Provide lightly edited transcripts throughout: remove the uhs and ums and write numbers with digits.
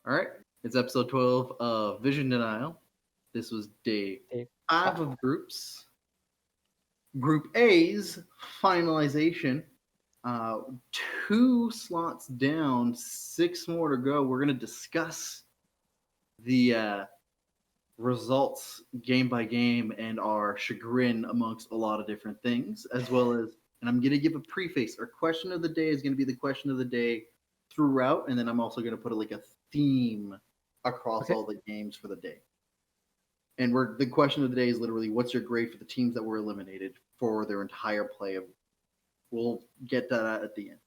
All right. It's episode 12 of Vision Denial. This was day Day 5 of groups. Group A's finalization. Uh, 2 slots down, 6 more to go. We're going to discuss the results game by game and our chagrin amongst a lot of different things, as well as, and I'm going to give a preface. Our question of the day is going to be the question of the day throughout, and then I'm also going to put a theme across all the games for the day. And the question of the day is literally, what's your grade for the teams that were eliminated for their entire play? We'll get that at the end.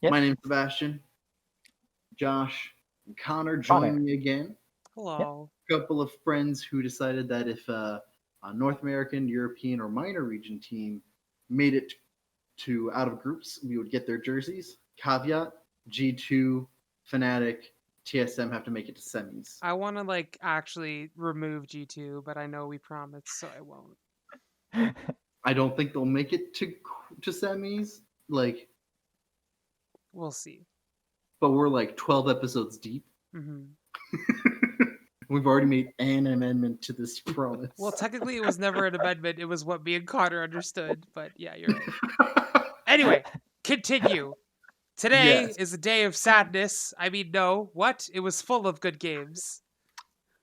Yep. My name's Sebastian. Josh and Connor join me again. Hello. A couple of friends who decided that if a North American, European, or minor region team made it to out of groups, we would get their jerseys. Caveat: G2, Fnatic, TSM have to make it to semis. I want to actually remove G2, but I know we promised, so I won't. I don't think they'll make it to semis. We'll see. But we're 12 episodes deep. Mm-hmm. We've already made an amendment to this promise. Well, technically, it was never an amendment. It was what me and Connor understood. But yeah, you're right. Anyway, continue. Today is a day of sadness. I mean, no, what? It was full of good games.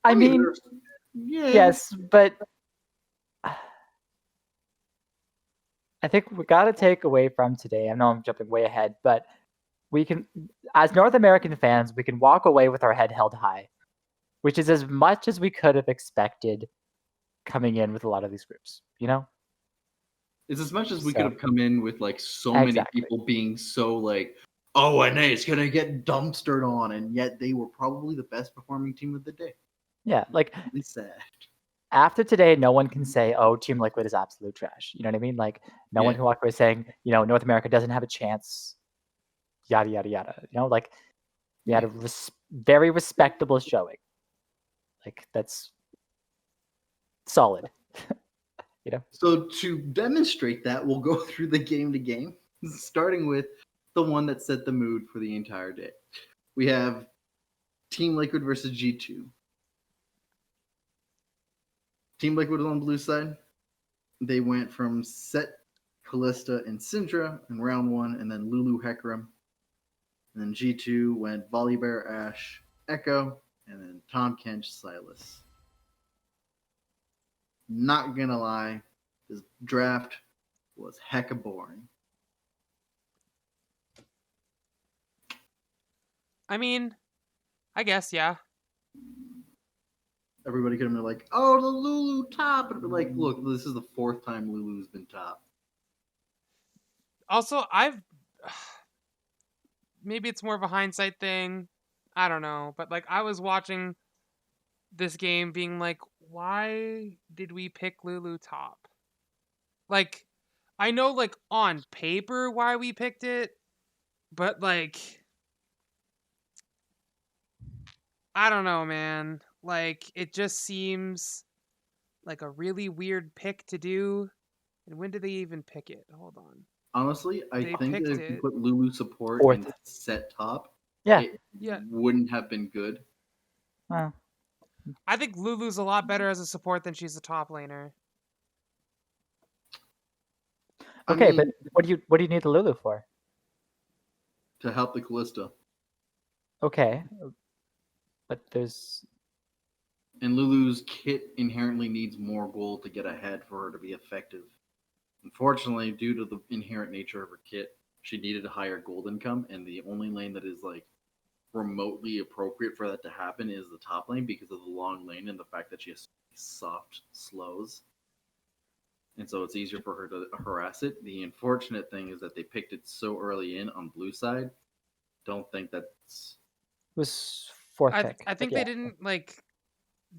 I mean, yes, but I think we got to take away from today. I know I'm jumping way ahead, but we can, as North American fans, we can walk away with our head held high, which is as much as we could have expected coming in with a lot of these groups, you know? It's as much as we could have come in with so many people being so oh, NA is going to get dumpstered on, and yet they were probably the best performing team of the day. Yeah, it's sad. After today, no one can say, oh, Team Liquid is absolute trash. You know what I mean? No one can walk away saying, North America doesn't have a chance, yada, yada, yada. We had a very respectable showing. That's solid. So to demonstrate that, we'll go through the game to game, starting with the one that set the mood for the entire day. We have Team Liquid versus G2. Team Liquid was on the blue side. They went from Set, Callista, and Syndra in round 1, and then Lulu, Hecarim. And then G2 went Volibear, Ashe, Echo, and then Tahm Kench, Silas. Not gonna lie, this draft was hecka boring. I mean, I guess, yeah. Everybody could have been like, oh, the Lulu top. And be look, this is the 4th time Lulu's been top. Also, maybe it's more of a hindsight thing. I don't know. But I was watching this game being like, why did we pick Lulu top? I know on paper why we picked it, but I don't know, man. It just seems like a really weird pick to do. And when did they even pick it? Hold on. Honestly, I think that if you put Lulu support in Set top, it wouldn't have been good. I think Lulu's a lot better as a support than she's a top laner. Okay, but what do you need the Lulu for? To help the Callista. Okay, but there's... And Lulu's kit inherently needs more gold to get ahead for her to be effective. Unfortunately, due to the inherent nature of her kit, she needed a higher gold income, and the only lane that is remotely appropriate for that to happen is the top lane because of the long lane and the fact that she has soft slows. And so it's easier for her to harass it. The unfortunate thing is that they picked it so early in on blue side. Don't think that's... It was 4th pick. I think they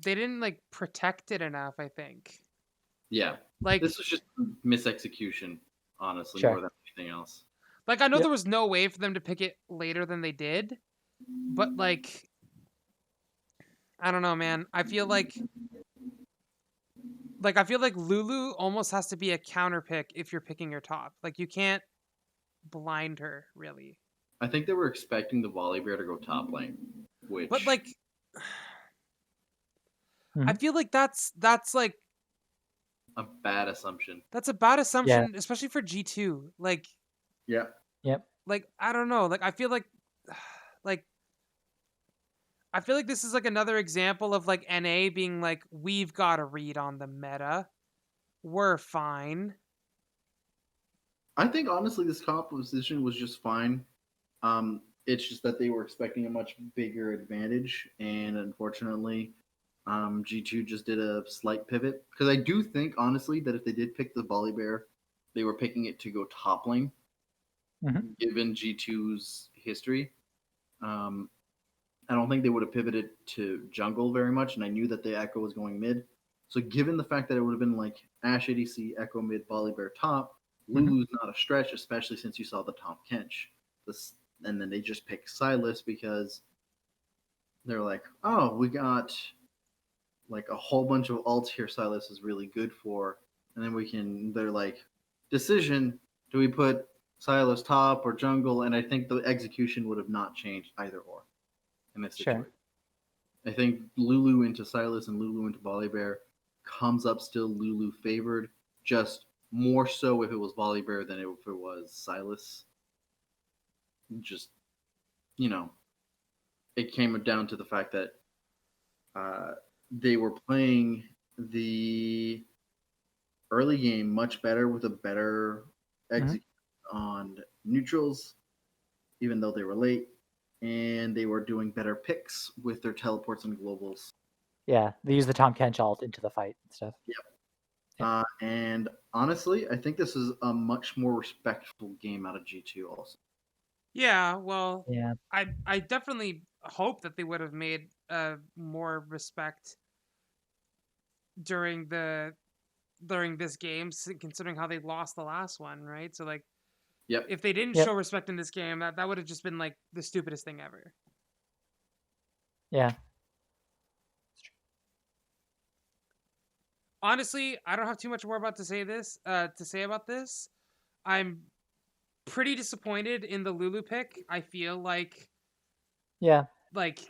didn't protect it enough, I think. Yeah. This was just misexecution, honestly, more than anything else. I know there was no way for them to pick it later than they did, but I don't know, man. I feel like Lulu almost has to be a counter pick if you're picking your top. You can't blind her, really. I think they were expecting the Volibear to go top lane. which But like, I Mhm. feel like that's like a bad assumption. that's a bad Yeah. assumption, especially for G2. Yeah. Yep. I don't know. Like I feel like like I feel like this is like another example of like NA being like, we've got to read on the meta. We're fine. I think honestly this composition was just fine. It's just that they were expecting a much bigger advantage, and unfortunately, G2 just did a slight pivot. Because I do think honestly that if they did pick the Volley Bear, they were picking it to go top lane, Mhm. given G2's history. Um, I don't think they would have pivoted to jungle very much, and I knew that the Echo was going mid. So given the fact that it would have been like Ashe ADC, Echo mid, Volley Bear top, Mhm. Lulu's not a stretch, especially since you saw the Tom Kench. And then they just picked Silas because they're like, oh, we got like a whole bunch of ults here Silas is really good for. And then they're like, decision, do we put Silas top or jungle? And I think the execution would have not changed either or in this situation. Sure. I think Lulu into Silas and Lulu into Volibear comes up still Lulu favored, just more so if it was Volibear than if it was Silas. Just, you know, it came down to the fact that they were playing the early game much better with a better Mhm. execution on neutrals, even though they were late, and they were doing better picks with their teleports and globals. Yeah. They use the Tom Kench ult into the fight and stuff. Yep. Yeah. And honestly, I think this is a much more respectful game out of G2 also. Yeah, well, Yeah. I definitely hope that they would have made more respect during this game, considering how they lost the last one, right? So like, Yep. if they didn't Yep. show respect in this game, that would have just been like the stupidest thing ever. Yeah. Honestly, I don't have too much more about to say about this. I'm pretty disappointed in the Lulu pick. I feel like Yeah. like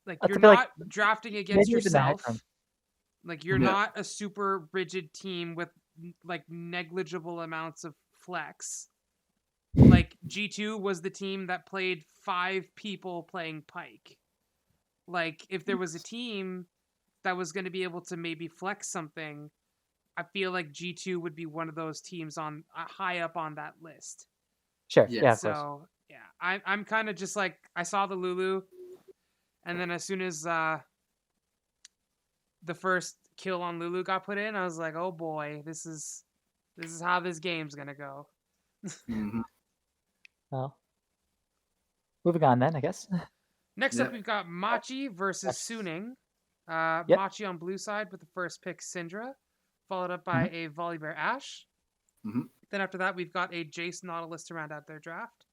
I you're feel like not drafting against maybe even the head from. yourself. Like you're Yeah. not a super rigid team with like negligible amounts of flex. Like G2 was the team that played 5 people playing Pike. Like if there was a team that was going to be able to maybe flex something, I feel like G2 would be one of those teams on high up on that list. Sure. Yeah. Yeah, of course. So yeah, I'm kind of just like, I saw the Lulu, and then as soon as the first kill on Lulu got put in, I was like, oh boy, this is how this game's gonna go. Mm-hmm. Well, moving on then, I guess. Next up, Yep. we've got Machi versus Yes. Suning. Yep. Machi on blue side with the first pick, Syndra, followed up by Mhm. a Volibear Ashe. Mm-hmm. Then after that, we've got a Jace Nautilus to round out their draft.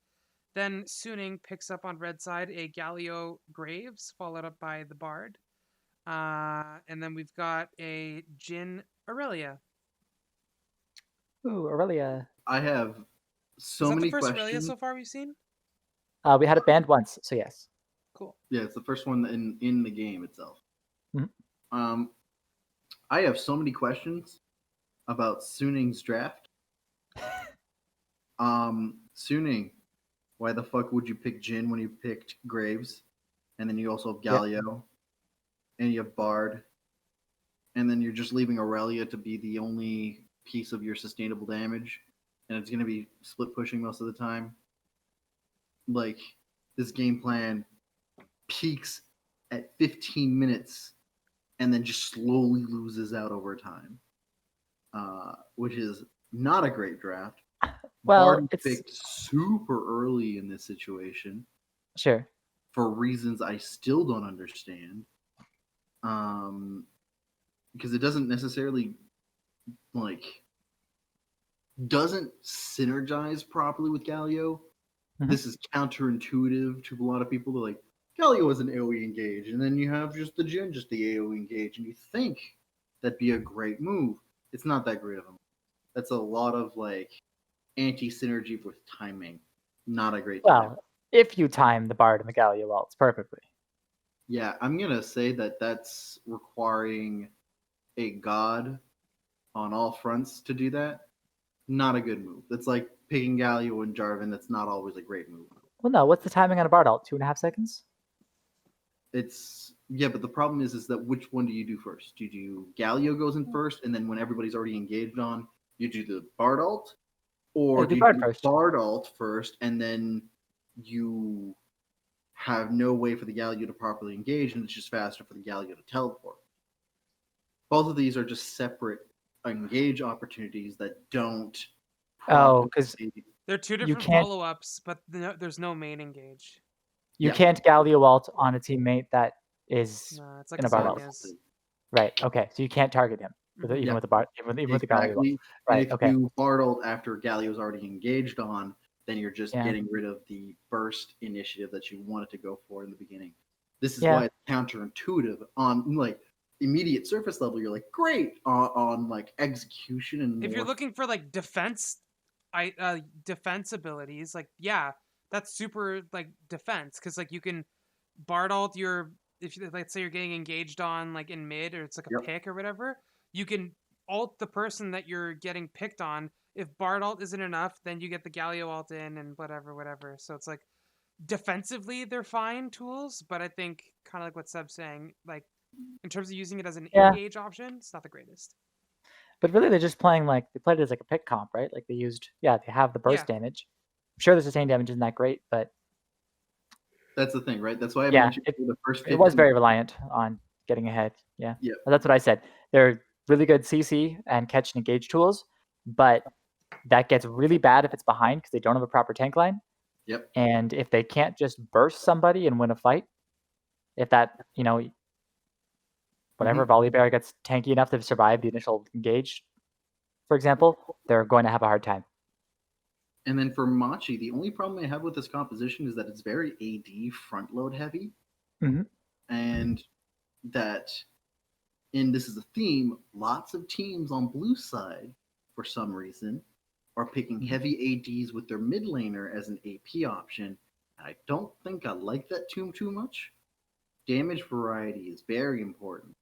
Then Suning picks up on red side a Galio Graves, followed up by the Bard. And then we've got a Jin Aurelia. Ooh, Aurelia. I have Is so that the many first Aurelia questions. so far we've seen? We had it banned once, so yes. Cool. Yeah, it's the first one in the game itself. Mhm. I have so many questions about Suning's draft. Suning, why the fuck would you pick Jin when you picked Graves? And then you also have Yep. Galio, and you have Bard, and then you're just leaving Aurelia to be the only piece of your sustainable damage, and it's going to be split pushing most of the time. Like, this game plan peaks at 15 minutes and then just slowly loses out over time, which is not a great draft. Well, Bard it's picked super early in this situation sure. for reasons I still don't understand. Because it doesn't necessarily like doesn't synergize properly with Galio. Mhm. This is counterintuitive to a lot of people. They're like, Galio is an AoE engage, and then you have just the Jin, just the AoE engage, and you think that'd be a great move. It's not that great of a move. That's a lot of like anti synergy with timing. Not a great time. Well, if you time the Bard and the Gallia Waltz perfectly. Yeah, I'm gonna say that that's requiring a god on all fronts to do that. Not a good move. That's like picking Galio and Jarvan. That's not always a great move. Well, no. What's the timing on a Bard ult? 2.5 seconds? It's yeah, but the problem is that which one do you do first? Do you do Galio goes in first, and then when everybody's already engaged on, you do the Bard ult, or Yeah, do do you Bard do first. Bard ult first, and then you have no way for the Galio to properly engage, and it's just faster for the Galio to teleport. Both of these are just separate engage opportunities that don't. Oh, because They're two you different can't follow-ups, but there's no main engage. you Yeah. can't Gallia Walt on a teammate that is No, it's like in a a Bard ult. Zonia's. Right. Okay. So you can't target him with even Yeah. with the Bard, even with the Gallia Walt. Exactly. Right. And if Okay. you Bard ult after Galio's already engaged on, then you're just Yeah. getting rid of the burst initiative that you wanted to go for in the beginning. This is Yeah. why it's counterintuitive on like immediate surface level. You're like great on like execution and If you're more. looking for like defense abilities, like yeah, that's super like defense because like you can Bard ult your if you, let's say you're getting engaged on like in mid or it's like a Yep. pick or whatever, you can ult the person that you're getting picked on. If Bard ult isn't enough, then you get the Galio ult in and whatever. So it's like defensively they're fine tools, but I think kind of like what Seb's saying, like in terms of using it as an Yeah. engage option, it's not the greatest. But really, they're just playing like they played it as like a pick comp, right? Like they have the burst damage. I'm sure the sustained damage isn't that great, but That's the thing, right? That's why I yeah, mentioned the first. it was very reliant on getting ahead. Yeah, Yeah. That's what I said. They're really good CC and catch and engage tools, but that gets really bad if it's behind because they don't have a proper tank line. Yep. And if they can't just burst somebody and win a fight, if that whatever Volibear gets tanky enough to survive the initial engage, for example, they're going to have a hard time. And then for Machi, the only problem I have with this composition is that it's very AD front load heavy. Mhm. And that, and this is a theme, lots of teams on blue side, for some reason, are picking heavy ADs with their mid laner as an AP option. I don't think I like that too much. Damage variety is very important.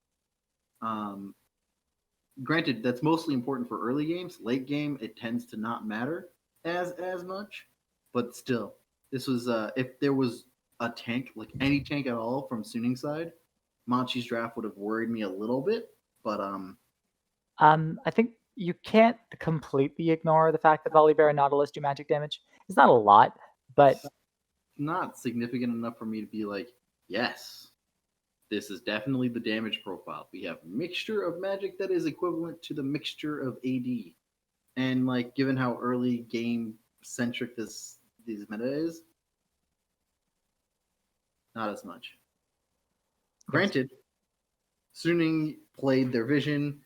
Granted, that's mostly important for early games. Late game, it tends to not matter as much. But still, this was if there was a tank, like any tank at all from Suning's side, Machi's draft would have worried me a little bit. But I think you can't completely ignore the fact that Volibear and Nautilus do magic damage. It's not a lot, but not significant enough for me to be like, yes, this is definitely the damage profile. We have mixture of magic that is equivalent to the mixture of AD. And like given how early game centric this meta is, not as much. Granted, Suning played their vision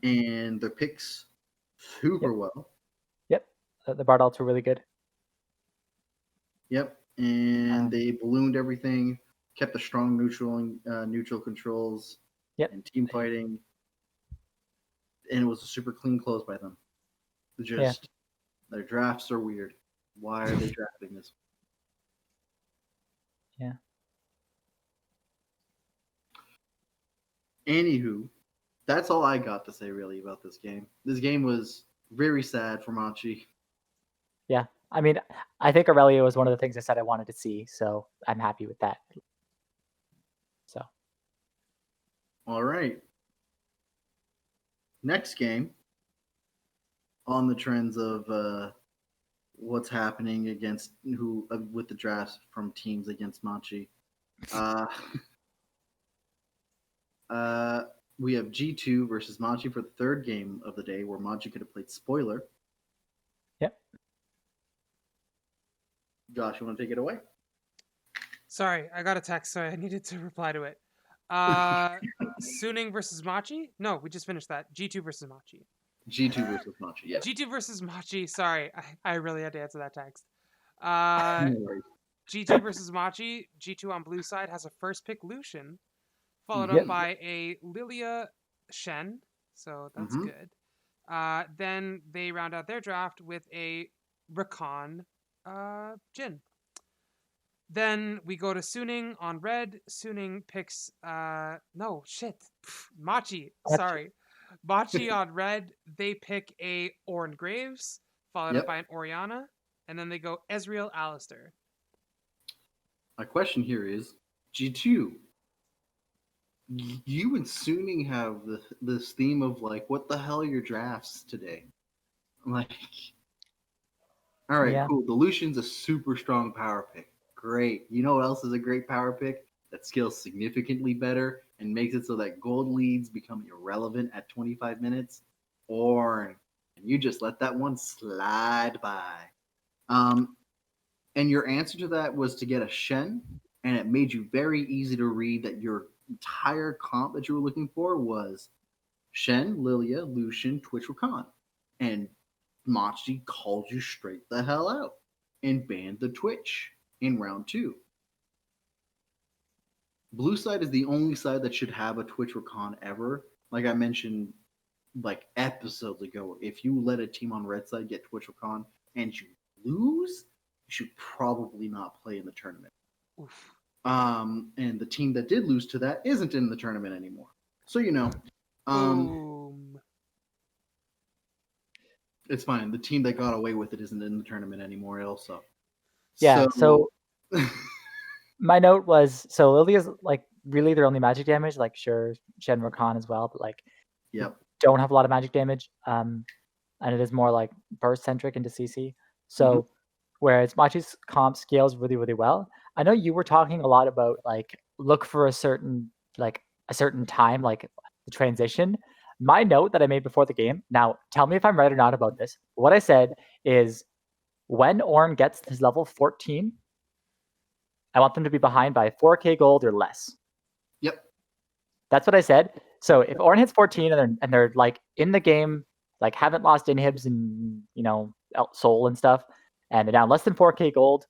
and their picks super well. Yep, the Bard ults were really good. Yep, and they ballooned everything, kept the strong neutral controls, and team fighting, and it was a super clean close by them. Just their drafts are weird. Why are they drafting this? Yeah. Anywho, that's all I got to say really about this game. This game was very sad for Machi. Yeah, I mean, I think Aurelia was one of the things I said I wanted to see, so I'm happy with that. So. All right. Next game on the trends of what's happening against who with the drafts from teams against Machi. We have G2 versus Machi for the third game of the day, where Machi could have played spoiler. Yep. Josh, you want to take it away? Sorry, I got a text, so I needed to reply to it. Suning versus Machi? No, we just finished that. G2 versus Machi. G2 versus Machi, yeah. G2 versus Machi. Sorry, I really had to answer that text. No worries. G2 versus Machi. G2 on blue side has a first pick Lucian, followed up by a Lilia Shen, so that's good. Then they round out their draft with a Rakan Jhin. Then we go to Suning on red. Suning picks no shit. Machi. Sorry. Machi on red. They pick a Orin Graves, followed up by an Oriana, and then they go Ezreal Alistair. My question here is G2. You and Suning have this theme of like, what the hell are your drafts today? Like, all right, cool. The Lucian's a super strong power pick. Great. You know what else is a great power pick that scales significantly better and makes it so that gold leads become irrelevant at 25 minutes? Ornn. And you just let that one slide by. And your answer to that was to get a Shen, and it made you very easy to read that your entire comp that you were looking for was Shen, Lilia, Lucian, Twitch, Rakan. And Machi called you straight the hell out and banned the Twitch in round 2. Blue side is the only side that should have a Twitch Rakan ever. Like I mentioned like episodes ago, if you let a team on red side get Twitch Rakan and you lose, you should probably not play in the tournament. Oof. And the team that did lose to that isn't in the tournament anymore. So Boom. It's fine. The team that got away with it isn't in the tournament anymore also. Yeah, so my note was, so Lilia's like really their only magic damage, like sure, Shen Rakan as well, but like don't have a lot of magic damage. And it is more like burst centric into CC. So whereas Machi's comp scales really, really well. I know you were talking a lot about like look for a certain time, like the transition. My note that I made before the game, now tell me if I'm right or not about this. What I said is when Ornn gets his level 14, I want them to be behind by 4k gold or less. Yep. That's what I said. So if Ornn hits 14 and they're like in the game, like haven't lost inhibs and soul and stuff, and they're down less than 4k gold,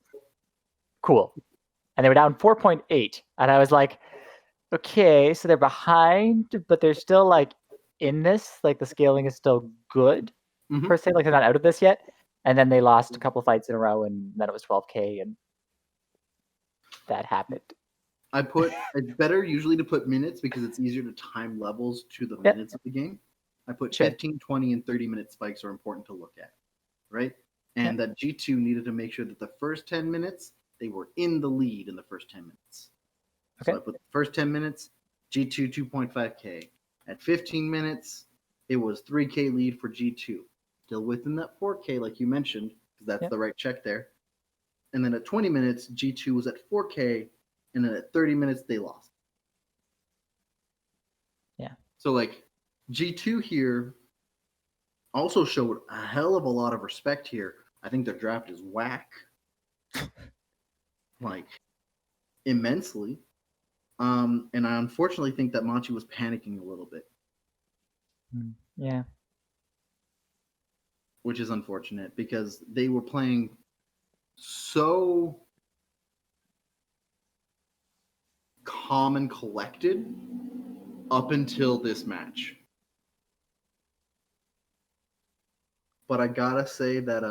cool. And they were down 4.8, and I was like, okay, so they're behind, but they're still like in this, like the scaling is still good per se, like they're not out of this yet. And then they lost a couple fights in a row, and then it was 12k, and that happened. It's better usually to put minutes because it's easier to time levels to the minutes of the game. I put 15, 20, and 30-minute spikes are important to look at, right? And that G2 needed to make sure that the first 10 minutes, they were in the lead in the first 10 minutes. Okay. So I put the first 10 minutes, G2 2.5k. At 15 minutes, it was 3k lead for G2. Still within that 4k, like you mentioned, because that's the right check there. And then at 20 minutes, G2 was at 4k, and then at 30 minutes, they lost. Yeah. So, like, G2 here also showed a hell of a lot of respect here. I think their draft is whack. Like, immensely. And I unfortunately think that Machi was panicking a little bit. Yeah. Which is unfortunate because they were playing so calm and collected up until this match. But I gotta say that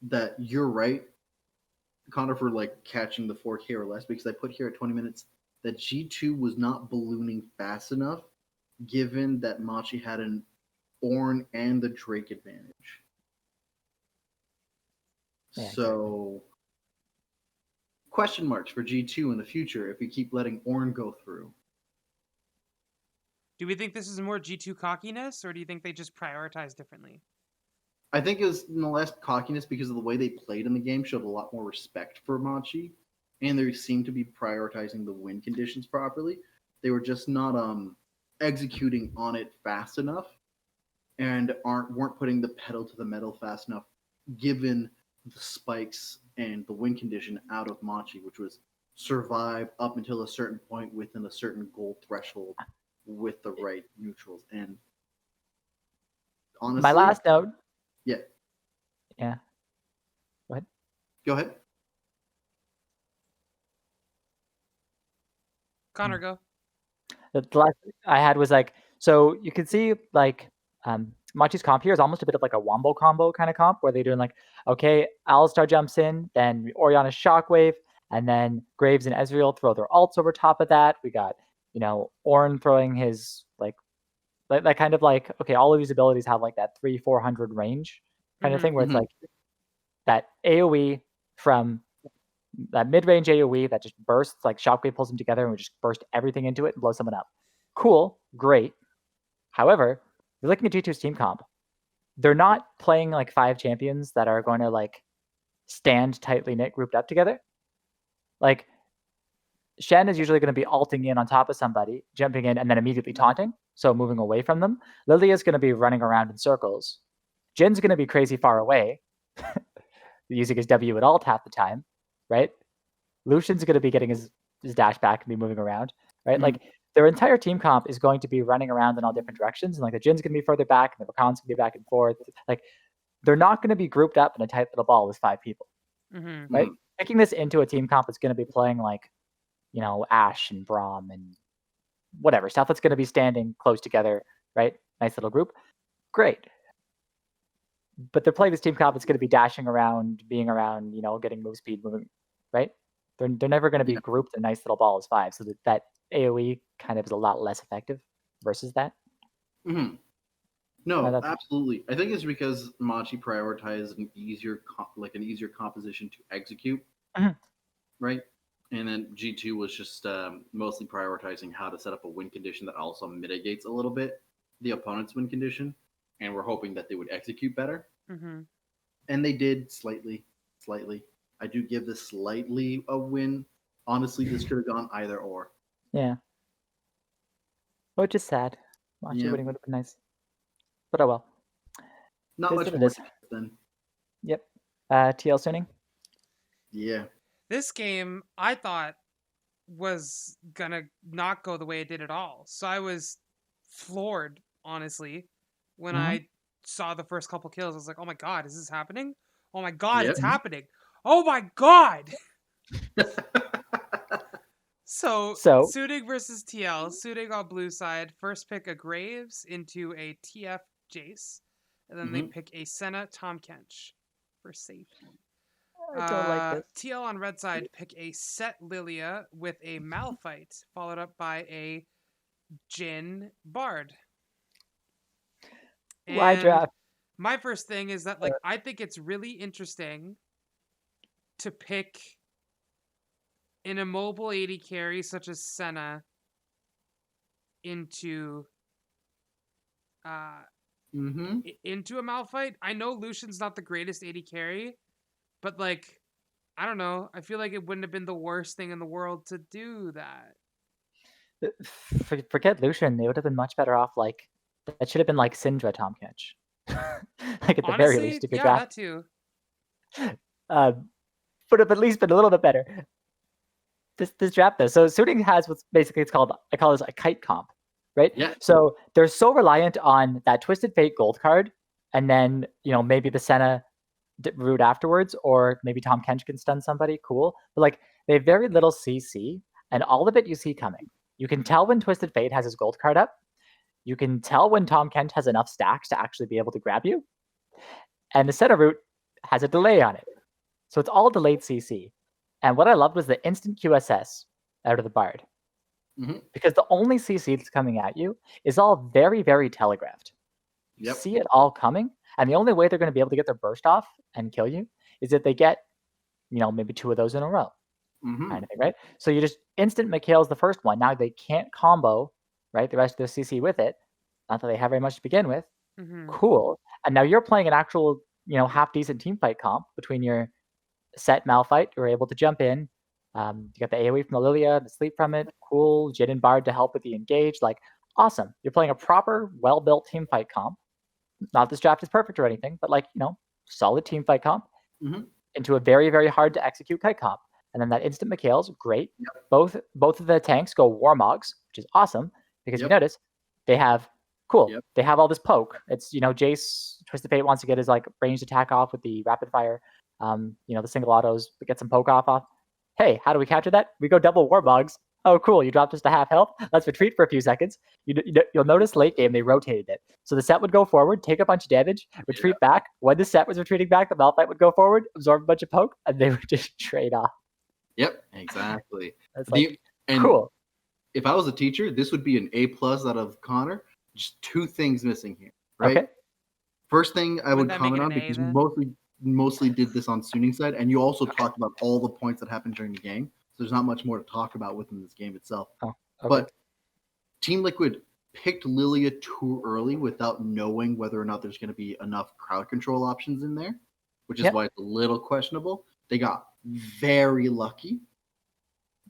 that you're right, Connor, for like catching the 4K or less, because I put here at 20 minutes that G2 was not ballooning fast enough, given that Machi had an Ornn and the Drake advantage. Yeah, so question marks for G2 in the future if we keep letting Ornn go through. Do we think this is more G2 cockiness, or do you think they just prioritize differently? I think it was no less cockiness because of the way they played in the game showed a lot more respect for Machi, and they seemed to be prioritizing the win conditions properly. They were just not executing on it fast enough, and weren't putting the pedal to the metal fast enough, given the spikes and the win condition out of Machi, which was survive up until a certain point within a certain goal threshold with the right neutrals. And honestly, my last note. Yeah. What? Go ahead. Connor, go. The last I had was like, so you can see like Machi's comp here is almost a bit of like a wombo combo kind of comp where they're doing like, okay, Alistar jumps in, then Orianna's Shockwave, and then Graves and Ezreal throw their ults over top of that. We got, Ornn throwing his like kind of like, okay, all of these abilities have like that 300-400 range kind of thing where it's like that AoE from that mid-range AoE that just bursts, like Shockwave pulls them together and we just burst everything into it and blow someone up. Cool, great. However, you're looking at G2's team comp. They're not playing like 5 champions that are going to like stand tightly knit grouped up together. Like Shen is usually going to be ulting in on top of somebody, jumping in, and then immediately taunting, so moving away from them. Lilia's going to be running around in circles. Jin's going to be crazy far away, using his W at alt half the time, right? Lucian's going to be getting his dash back and be moving around, right? Like their entire team comp is going to be running around in all different directions, and like the Jin's going to be further back, and the Rakan's going to be back and forth. Like they're not going to be grouped up in a tight little ball with 5 people, right? Picking this into a team comp is going to be playing like, Ashe and Braum and whatever stuff that's going to be standing close together, right? Nice little group, great. But they're playing this team comp that's going to be dashing around, being around, getting move speed, moving, right? They're never going to be grouped in a nice little ball as 5, so that AoE kind of is a lot less effective versus that. No, absolutely. I think it's because Machi prioritized an easier composition to execute, right? And then G2 was just mostly prioritizing how to set up a win condition that also mitigates a little bit the opponent's win condition, and we're hoping that they would execute better. And they did slightly. I do give this slightly a win. Honestly, this could have gone either or. Yeah. Which is sad. Machi winning would have been nice. But oh well. Not much more then. Yep. TL Suning? Yeah. This game, I thought, was gonna not go the way it did at all. So I was floored, honestly, when I saw the first couple kills. I was like, oh my god, is this happening? Oh my god, it's happening. Oh my god! So Suning versus TL. Suning on blue side. First pick a Graves into a TF Jace. And then they pick a Senna Tahm Kench for safety. I don't like this. TL on red side pick a Set Lilia with a Malphite, followed up by a Jhin Bard. Why draft? My first thing is that I think it's really interesting to pick an immobile AD carry such as Senna into into a Malphite. I know Lucian's not the greatest AD carry, but I don't know. I feel like it wouldn't have been the worst thing in the world to do that. Forget Lucian. They would have been much better off. That should have been like Syndra Tahm Kench. At the very least, if you draft. That too. Would have at least been a little bit better. This draft though. So Suning has what's basically I call this a kite comp, right? Yeah. So they're so reliant on that Twisted Fate gold card, and then maybe the Senna route afterwards, or maybe Tahm Kench can stun somebody. Cool, but they have very little CC, and all of it you see coming. You can tell when Twisted Fate has his gold card up. You can tell when Tahm Kench has enough stacks to actually be able to grab you, and the Senna route has a delay on it, so it's all delayed CC. And what I loved was the instant QSS out of the Bard. Because the only CC that's coming at you is all very, very telegraphed. You see it all coming, and the only way they're going to be able to get their burst off and kill you is if they get, maybe 2 of those in a row. Kind of thing, right? So you just instant Mikhail's the first one. Now they can't combo, right, the rest of the CC with it. Not that they have very much to begin with. Cool. And now you're playing an actual, half-decent team fight comp between your Set Malphite. You're able to jump in. You got the AoE from the Lilia, the sleep from it. Cool. Jhin and Bard to help with the engage. Awesome. You're playing a proper, well-built team fight comp. Not this draft is perfect or anything, but solid team fight comp into a very, very hard to execute kite comp. And then that instant Mikhail's great. Both of the tanks go Warmogs, which is awesome because you notice they have they have all this poke. It's Jace Twisted Fate wants to get his ranged attack off with the rapid fire. The single autos, get some poke off. Hey, how do we capture that? We go double Warmogs. oh, cool, you dropped us to half health. Let's retreat for a few seconds. You'll notice late game they rotated it. So the set would go forward, take a bunch of damage, retreat back. When the set was retreating back, the Malphite would go forward, absorb a bunch of poke, and they would just trade off. Yep, exactly. That's like, and cool. if I was a teacher, this would be an A+ out of Connor. Just two things missing here, right? Okay. First thing I would Wouldn't that make comment it on, an A because then? mostly did this on Suning side, and you also talked about all the points that happened during the game. So there's not much more to talk about within this game itself. Oh, okay. But Team Liquid picked Lilia too early without knowing whether or not there's going to be enough crowd control options in there, which is why it's a little questionable. They got very lucky.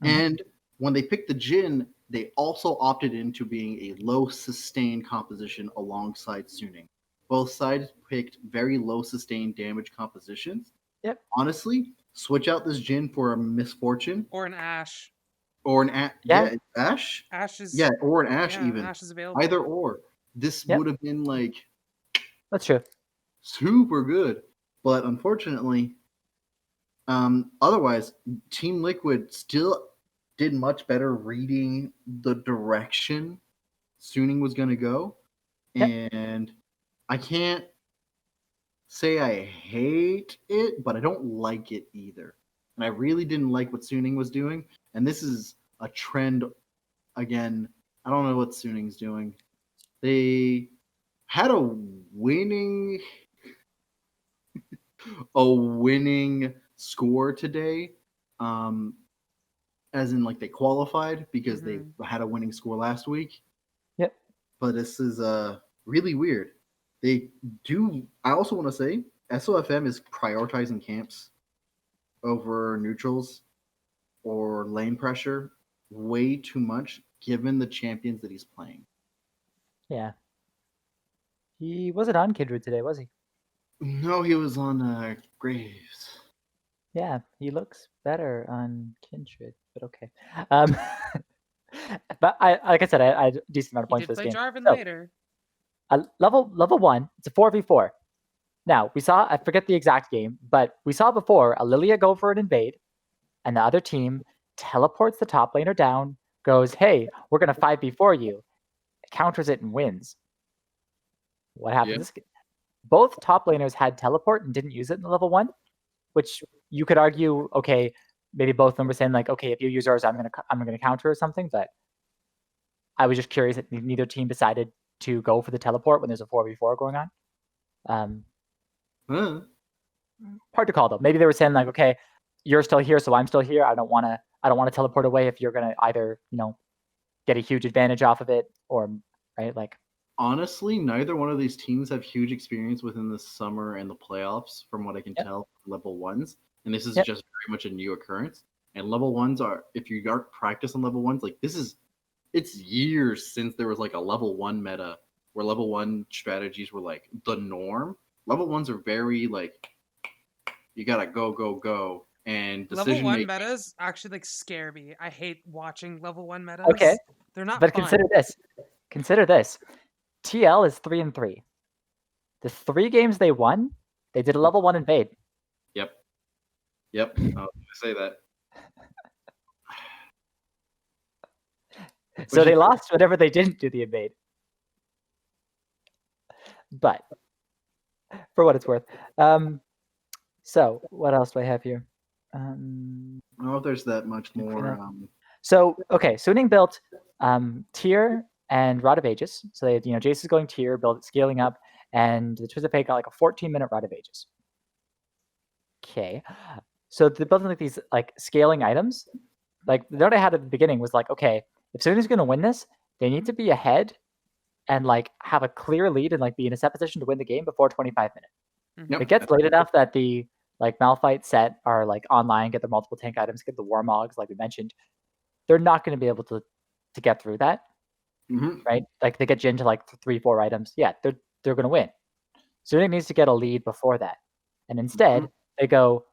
And when they picked the Jhin, they also opted into being a low sustain composition alongside Suning. Both sides picked very low sustained damage compositions. Yep. Honestly, switch out this Jhin for a Misfortune. Or an Ashe. Or an Ashe. Yeah. Ash? Ashe is... Yeah, or an Ashe even. Ashe is available. Either or. This would have been like... That's true. Super good. But unfortunately, otherwise, Team Liquid still did much better reading the direction Suning was going to go. And I can't say I hate it, but I don't like it either. And I really didn't like what Suning was doing. And this is a trend, again, I don't know what Suning's doing. They had a winning score today. As in, like, they qualified because they had a winning score last week. Yep. But this is really weird. I also want to say, SOFM is prioritizing camps over neutrals or lane pressure way too much, given the champions that he's playing. Yeah. He wasn't on Kindred today, was he? No, he was on Graves. Yeah, he looks better on Kindred, but okay. But like I said, I had a decent amount of points for this play game. Jarvan So, later. level 1, it's a 4v4. Now, we saw, I forget the exact game, but we saw before a Lilia go for an invade, and the other team teleports the top laner down, goes, hey, we're going to 5v4 you, counters it and wins. What happens? Yeah. Both top laners had teleport and didn't use it in the level 1, which you could argue, okay, maybe both of them were saying, like, okay, if you use ours, I'm gonna counter or something. But I was just curious that neither team decided to go for the teleport when there's a 4v4 going on. Hard to call though. Maybe they were saying, like, okay, you're still here, so I'm still here. I don't want to teleport away if you're gonna either get a huge advantage off of it, or right, like. Honestly, neither one of these teams have huge experience within the summer and the playoffs, from what I can tell, level 1s. And this is just very much a new occurrence. And level 1s are, if you aren't practice on level 1s, like, it's years since there was like a level 1 meta where level 1 strategies were like the norm. Level 1s are very like, you gotta go. And level 1 metas actually like scare me. I hate watching level 1 metas. Okay. They're not But fun. Consider this. TL is 3-3. The 3 games they won, they did a level 1 invade. Yep. I was gonna say that. So they lost whenever they didn't do the invade. But for what it's worth. So what else do I have here? I don't know if there's that much more. So okay, Suning built Tier and Rod of Ages. So they, Jace is going Tier, scaling up, and the Twisted Fate got like a 14-minute Rod of Ages. Okay, so they're building like these like scaling items. Like the note I had at the beginning was like, okay, if Suning's going to win this, they need to be ahead and like have a clear lead and like be in a set position to win the game before 25 minutes. If it gets late enough that the like Malphite set are like online, get the multiple tank items, get the Warmogs, like we mentioned, they're not going to be able to get through that. Right? Like they get Jhin to like 3-4 items. Yeah, they're going to win. Suning needs to get a lead before that. And instead, they go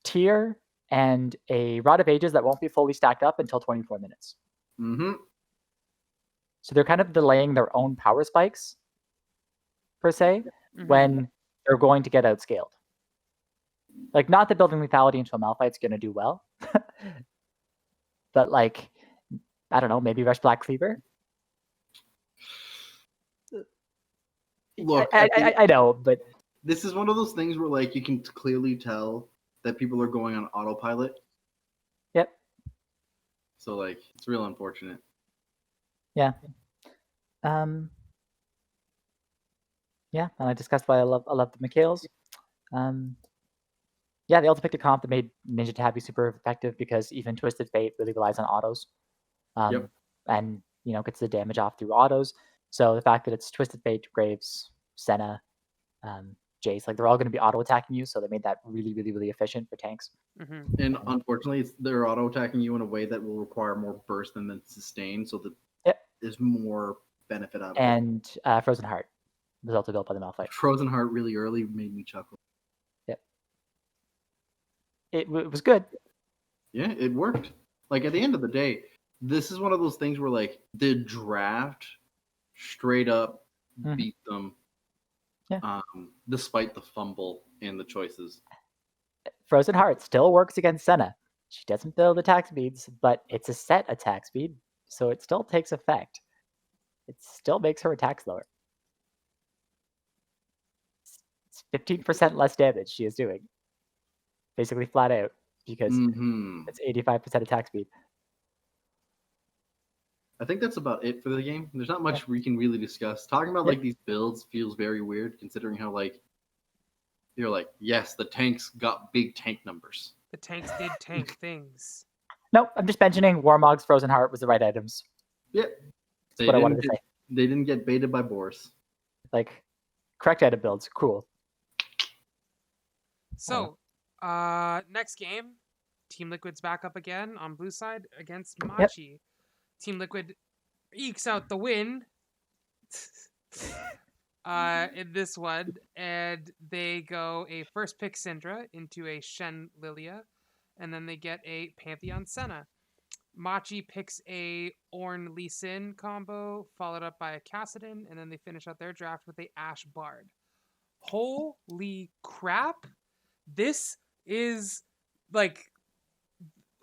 Tier and a Rod of Ages that won't be fully stacked up until 24 minutes. So they're kind of delaying their own power spikes, per se, when they're going to get outscaled. Like, not that building lethality into a Malphite's going to do well, but like I don't know, maybe Rush Black Cleaver. Look, I know, but this is one of those things where like you can clearly tell that people are going on autopilot. yep, So like it's real unfortunate. yeah. Yeah, and I discussed why I love the McHales. Yeah, they also picked a comp that made Ninja Tabby super effective because even Twisted Fate really relies on autos. Yep. And gets the damage off through autos. So the fact that it's Twisted Fate, Graves, Senna, Jace, like they're all going to be auto attacking you, so they made that really, really, really efficient for tanks. Mm-hmm. And unfortunately, they're auto attacking you in a way that will require more burst than sustain, so that there's more benefit out of it. And Frozen Heart was also built by the Malphite. Frozen Heart really early made me chuckle. Yep. It was good. Yeah, it worked. Like at the end of the day, this is one of those things where like the draft straight up beat them. Yeah. Despite the fumble and the choices. Frozen Heart still works against Senna. She doesn't build attack speeds, but it's a set attack speed, so it still takes effect. It still makes her attack slower. It's 15% less damage she is doing. Basically flat out, because it's 85% attack speed. I think that's about it for the game. There's not much we can really discuss. Talking about like these builds feels very weird, considering how like you're like, yes, the tanks got big tank numbers. The tanks did tank things. Nope, I'm just mentioning Warmog's Frozen Heart was the right items. Yeah. That's what I wanted to say. They didn't get baited by Boris. Like, correct item builds, cool. So, next game, Team Liquid's back up again on blue side against Machi. Yep. Team Liquid ekes out the win in this one, and they go a first pick Syndra into a Shen Lilia, and then they get a Pantheon Senna. Machi picks a Ornn Lee Sin combo, followed up by a Kassadin, and then they finish out their draft with a Ashe Bard. Holy crap! This is like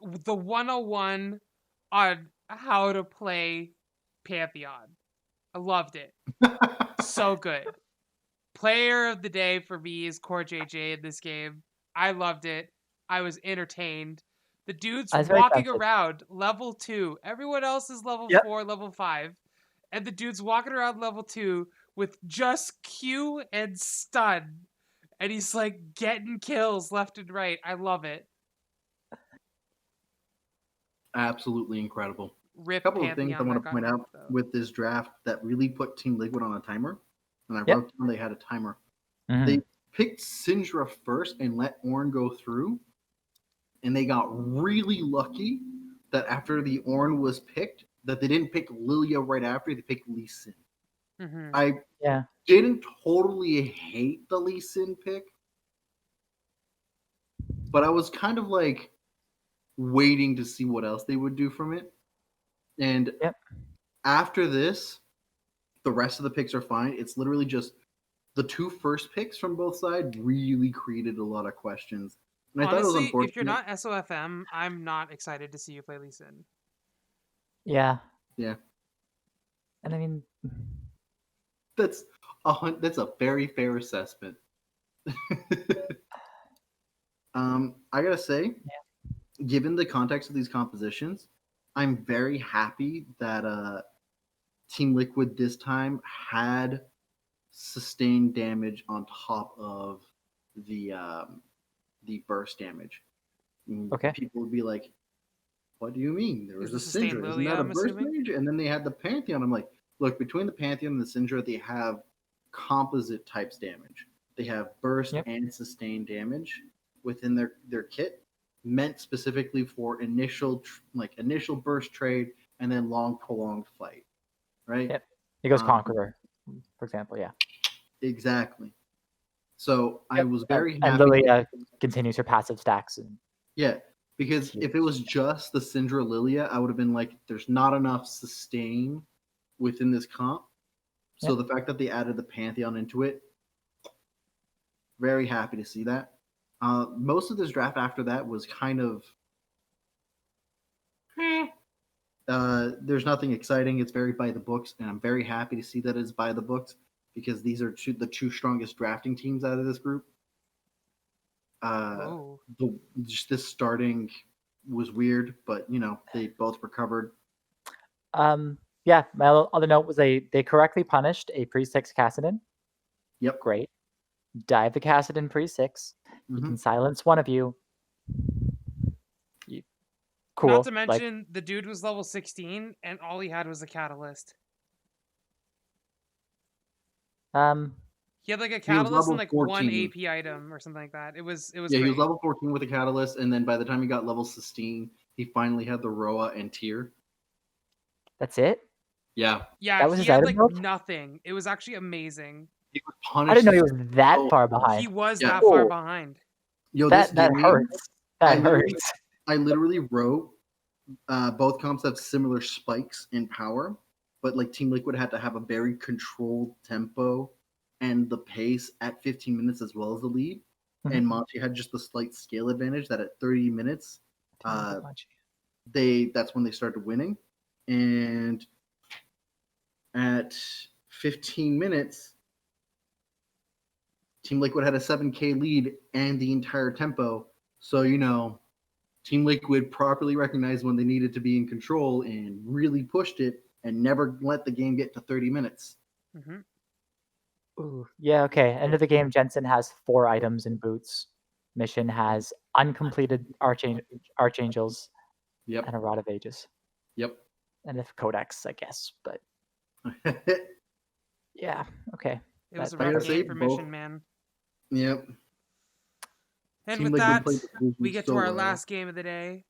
the 101 on how to play Pantheon. I loved it. So good. Player of the day for me is Core JJ in this game. I loved it. I was entertained. The dude's walking around level 2. Everyone else is level 4, level 5. And the dude's walking around level 2 with just Q and stun. And he's like getting kills left and right. I love it. Absolutely incredible. Rip a couple Pantheon of things I want to point out with this draft that really put Team Liquid on a timer. And I wrote down they had a timer. They picked Syndra first and let Ornn go through. And they got really lucky that after the Ornn was picked, that they didn't pick Lilia right after, they picked Lee Sin. I didn't totally hate the Lee Sin pick, but I was kind of like waiting to see what else they would do from it. And after this, the rest of the picks are fine. It's literally just the two first picks from both sides really created a lot of questions. And I thought it was unfortunate. If you're not SOFM, I'm not excited to see you play Lee Sin. Yeah. Yeah. And I mean, that's a very fair assessment. I gotta say, given the context of these compositions, I'm very happy that Team Liquid this time had sustained damage on top of the burst damage. Okay. People would be like, what do you mean? There was a Syndra. Isn't that a burst mage? And then they had the Pantheon. I'm like, look, between the Pantheon and the Syndra, they have composite types damage. They have burst and sustained damage within their kit, meant specifically for initial burst trade and then long prolonged fight. Right? Yep. It goes Conqueror, for example, Exactly. So I was very happy. And Lilia continues her passive stacks. Because if it was just the Syndra Lilia, I would have been like, there's not enough sustain within this comp. So the fact that they added the Pantheon into it, very happy to see that. Most of this draft after that was kind of There's nothing exciting. It's very by the books, and I'm very happy to see that it's by the books because these are the two strongest drafting teams out of this group. Oh. Just this starting was weird, but they both recovered. Yeah, my other note was they correctly punished a pre-6 Kassadin. Yep. Great. Dive the Kassadin pre-6. He can silence one of you. Cool. Not to mention, the dude was level 16, and all he had was a catalyst. He had like a catalyst and like 1 AP item or something like that. It was Yeah, great. he was level 14 with a catalyst, and then by the time he got level 16, he finally had the Roa and Tier. That's it? Yeah. Yeah, that was he his had item like build? Nothing. It was actually amazing. He was punished. I didn't know he was that far behind. He was that far behind. Yo, that hurts. That hurts. I literally wrote both comps have similar spikes in power, but like Team Liquid had to have a very controlled tempo and the pace at 15 minutes as well as the lead. And Monty had just the slight scale advantage that at 30 minutes, that's when they started winning. And at 15 minutes, Team Liquid had a 7K lead and the entire tempo. So, Team Liquid properly recognized when they needed to be in control and really pushed it and never let the game get to 30 minutes. Mm-hmm. Ooh, yeah, okay. End of the game, Jensen has 4 items in boots. Mission has uncompleted Archangels and a Rod of Ages. Yep. And if Codex, I guess, but yeah, okay. It was a rough game for Mission, man. Yep. And with that, we get to our last game of the day.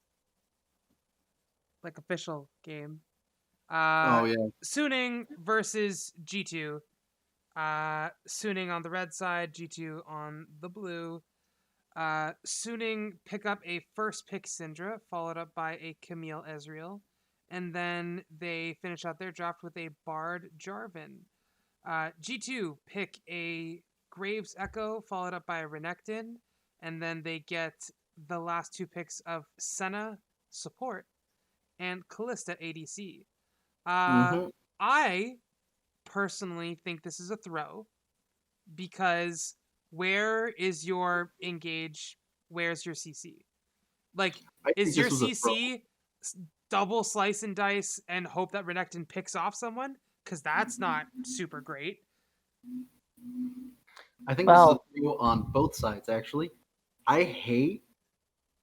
Like official game. Suning versus G2. Suning on the red side, G2 on the blue. Suning pick up a first pick Syndra, followed up by a Camille Ezreal. And then they finish out their draft with a Bard Jarvan. G2 pick a Graves Echo, followed up by a Renekton. And then they get the last 2 picks of Senna support and Kalista ADC. I personally think this is a throw because where is your engage? Where's your CC? Like, is your CC double slice and dice and hope that Renekton picks off someone? Because that's not super great. I think this is a throw on both sides, actually. I hate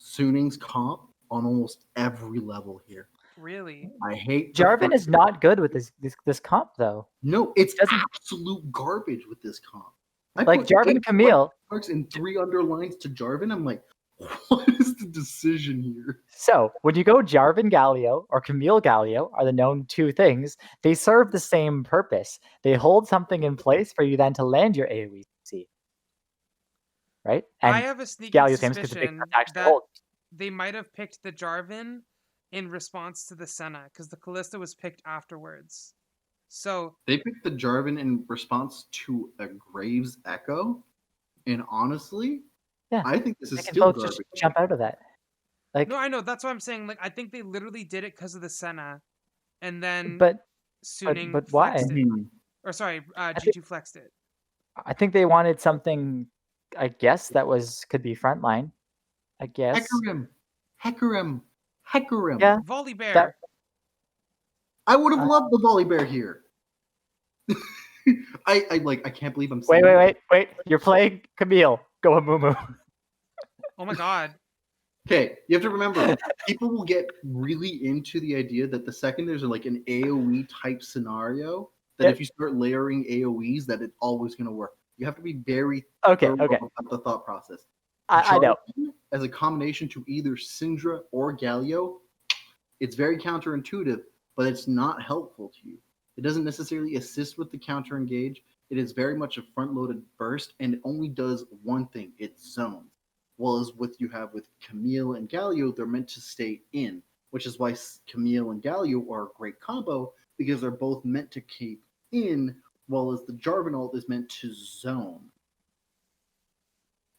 Suning's comp on almost every level here. Really? I hate Jarvan is not good with this comp though. No, it's absolute garbage with this comp. Like Jarvan Camille and 3 underlines to Jarvan. I'm like, what is the decision here? So when you go Jarvan Galio or Camille Galio are the known 2 things. They serve the same purpose. They hold something in place for you then to land your AoE C. Right? And I have a sneaking suspicion that they might have picked the Jarvan in response to the Senna, because the Kalista was picked afterwards. So they picked the Jarvan in response to a Graves Echo, and honestly, I think this is still garbage. Just jump out of that. Like, no, I know, that's what I'm saying. Like, I think they literally did it because of the Senna, and then Suning flexed it. Or sorry, G2 flexed it. I think they wanted something, I guess, that could be frontline. I guess. Hecarim. Yeah. Volibear. I would have loved the Volibear here. I can't believe I'm saying Wait. You're playing Camille. Go Amumu. Oh my god. Okay, you have to remember, people will get really into the idea that the second there's like an AoE type scenario, that if you start layering AoEs, that it's always going to work. You have to be very thorough about the thought process. I know. As a combination to either Syndra or Galio, it's very counterintuitive, but it's not helpful to you. It doesn't necessarily assist with the counter engage. It is very much a front-loaded burst, and it only does one thing. It zones. Well as what you have with Camille and Galio, they're meant to stay in, which is why Camille and Galio are a great combo, because they're both meant to keep in, while as the Jarvan ult is meant to zone.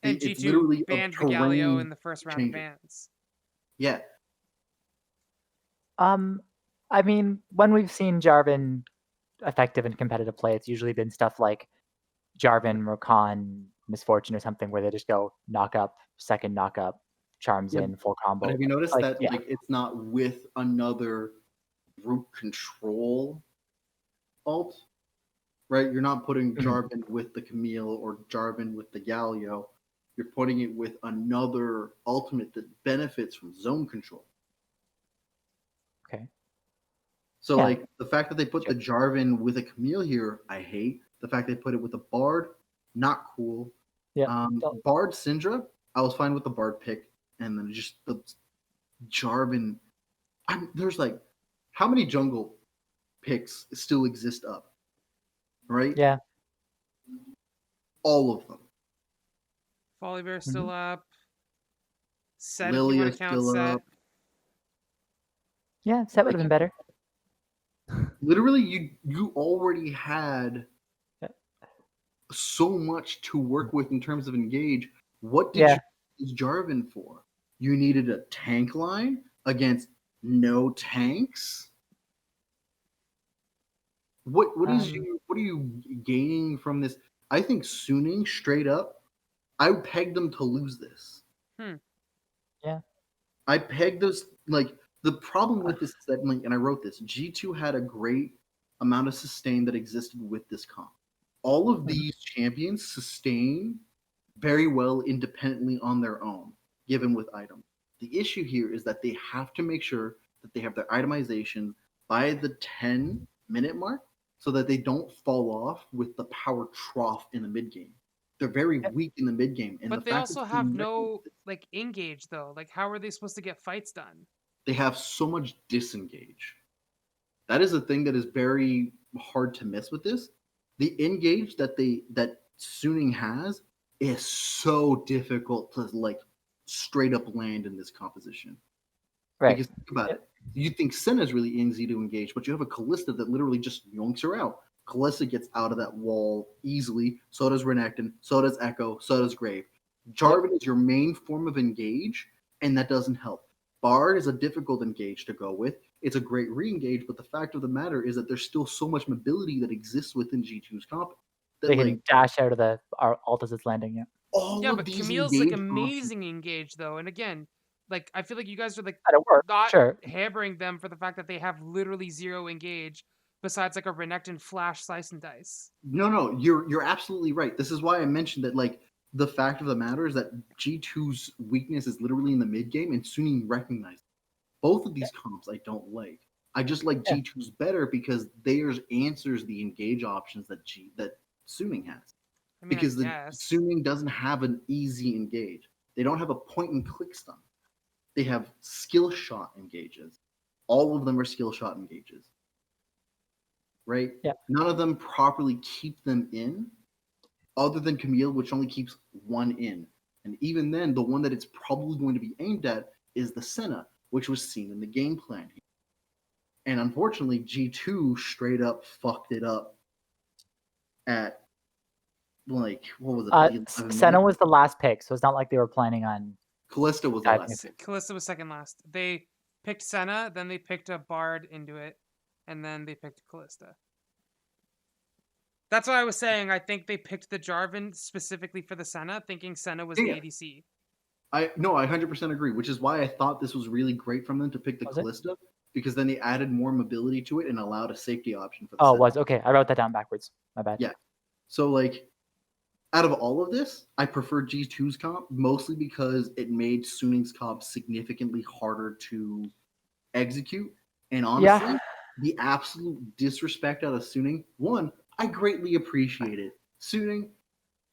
And G2 banned the Galio in the first round of bans. Yeah. I mean, when we've seen Jarvan effective in competitive play, it's usually been stuff like Jarvan, Rakan, Misfortune, or something where they just go knock up, second knock up, charms Yeah, in, full combo. But have you noticed that yeah. like it's not with another root control alt, right? You're not putting Mhm. Jarvan with the Camille or Jarvan with the Galio. You're putting it with another ultimate that benefits from zone control. Okay. So Yeah. like the fact that they put the Jarvan with a Camille here, I hate. The fact they put it with a Bard, not cool. Yeah. Bard Syndra, I was fine with the Bard pick, and then just the Jarvan. There's like how many jungle picks still exist up, right? Yeah. All of them. Follybear's still up. Set, if you Lilia want to count still Set. up. Yeah, Set would have been better. Literally, you already had Yeah. so much to work with in terms of engage. What did you use Jarvan for? You needed a tank line against no tanks. What are you gaining from this? I think Suning straight up, I would peg them to lose this. Yeah. I pegged those like the problem with this is that like, and I wrote this. G2 had a great amount of sustain that existed with this comp. All of these champions sustain very well independently on their own, given with items. The issue here is that they have to make sure that they have their itemization by the 10-minute mark so that they don't fall off with the power trough in the mid game. They're very weak in the mid game, and But the they fact also that have no like engage though. Like how are they supposed to get fights done? they have so much disengage. That is a thing that is very hard to miss with this. The engage that Suning has is so difficult to like straight up land in this composition. Right. Because think about it. You think Senna is really easy to engage, but you have a Callista that literally just yonks her out. Callista gets out of that wall easily. So does Renekton. So does Echo. So does Grave. Jarvan is your main form of engage, and that doesn't help. Bard is a difficult engage to go with. It's a great re-engage, but the fact of the matter is that there's still so much mobility that exists within G2's comp that They can like dash out of the our alt as it's landing. Yeah. all Yeah, of but these Camille's like engage amazing engage though, and again, like I feel like you guys are like That'll work. not Sure. hammering them for the fact that they have literally zero engage besides like a Renekton flash slice and dice. No, you're absolutely right. This is why I mentioned that like the fact of the matter is that G2's weakness is literally in the mid game, and Suning recognized both of these comps I don't like. I just like G2's better because theirs answers the engage options that Suning has. I mean, Because the guess. Suning doesn't have an easy engage. They don't have a point and click stun. They have skill shot engages. All of them are skill shot engages. Right? Yeah. None of them properly keep them in, other than Camille, which only keeps one in. And even then, the one that it's probably going to be aimed at is the Senna, which was seen in the game plan. And unfortunately, G2 straight up fucked it up at like what was it? Senna was the last pick, so it's not like they were planning on. Callista was the last pick. Callista was second last. They picked Senna, then they picked a Bard into it, and then they picked Callista. That's why I was saying I think they picked the Jarvan specifically for the Senna, thinking Senna was the ADC. I 100% agree, which is why I thought this was really great from them to pick the Callista, because then they added more mobility to it and allowed a safety option for the Senna. Was okay. I wrote that down backwards. My bad. Yeah. So like out of all of this, I prefer G2's comp mostly because it made Suning's comp significantly harder to execute. And honestly, the absolute disrespect out of Suning, one, I greatly appreciate it. Suning,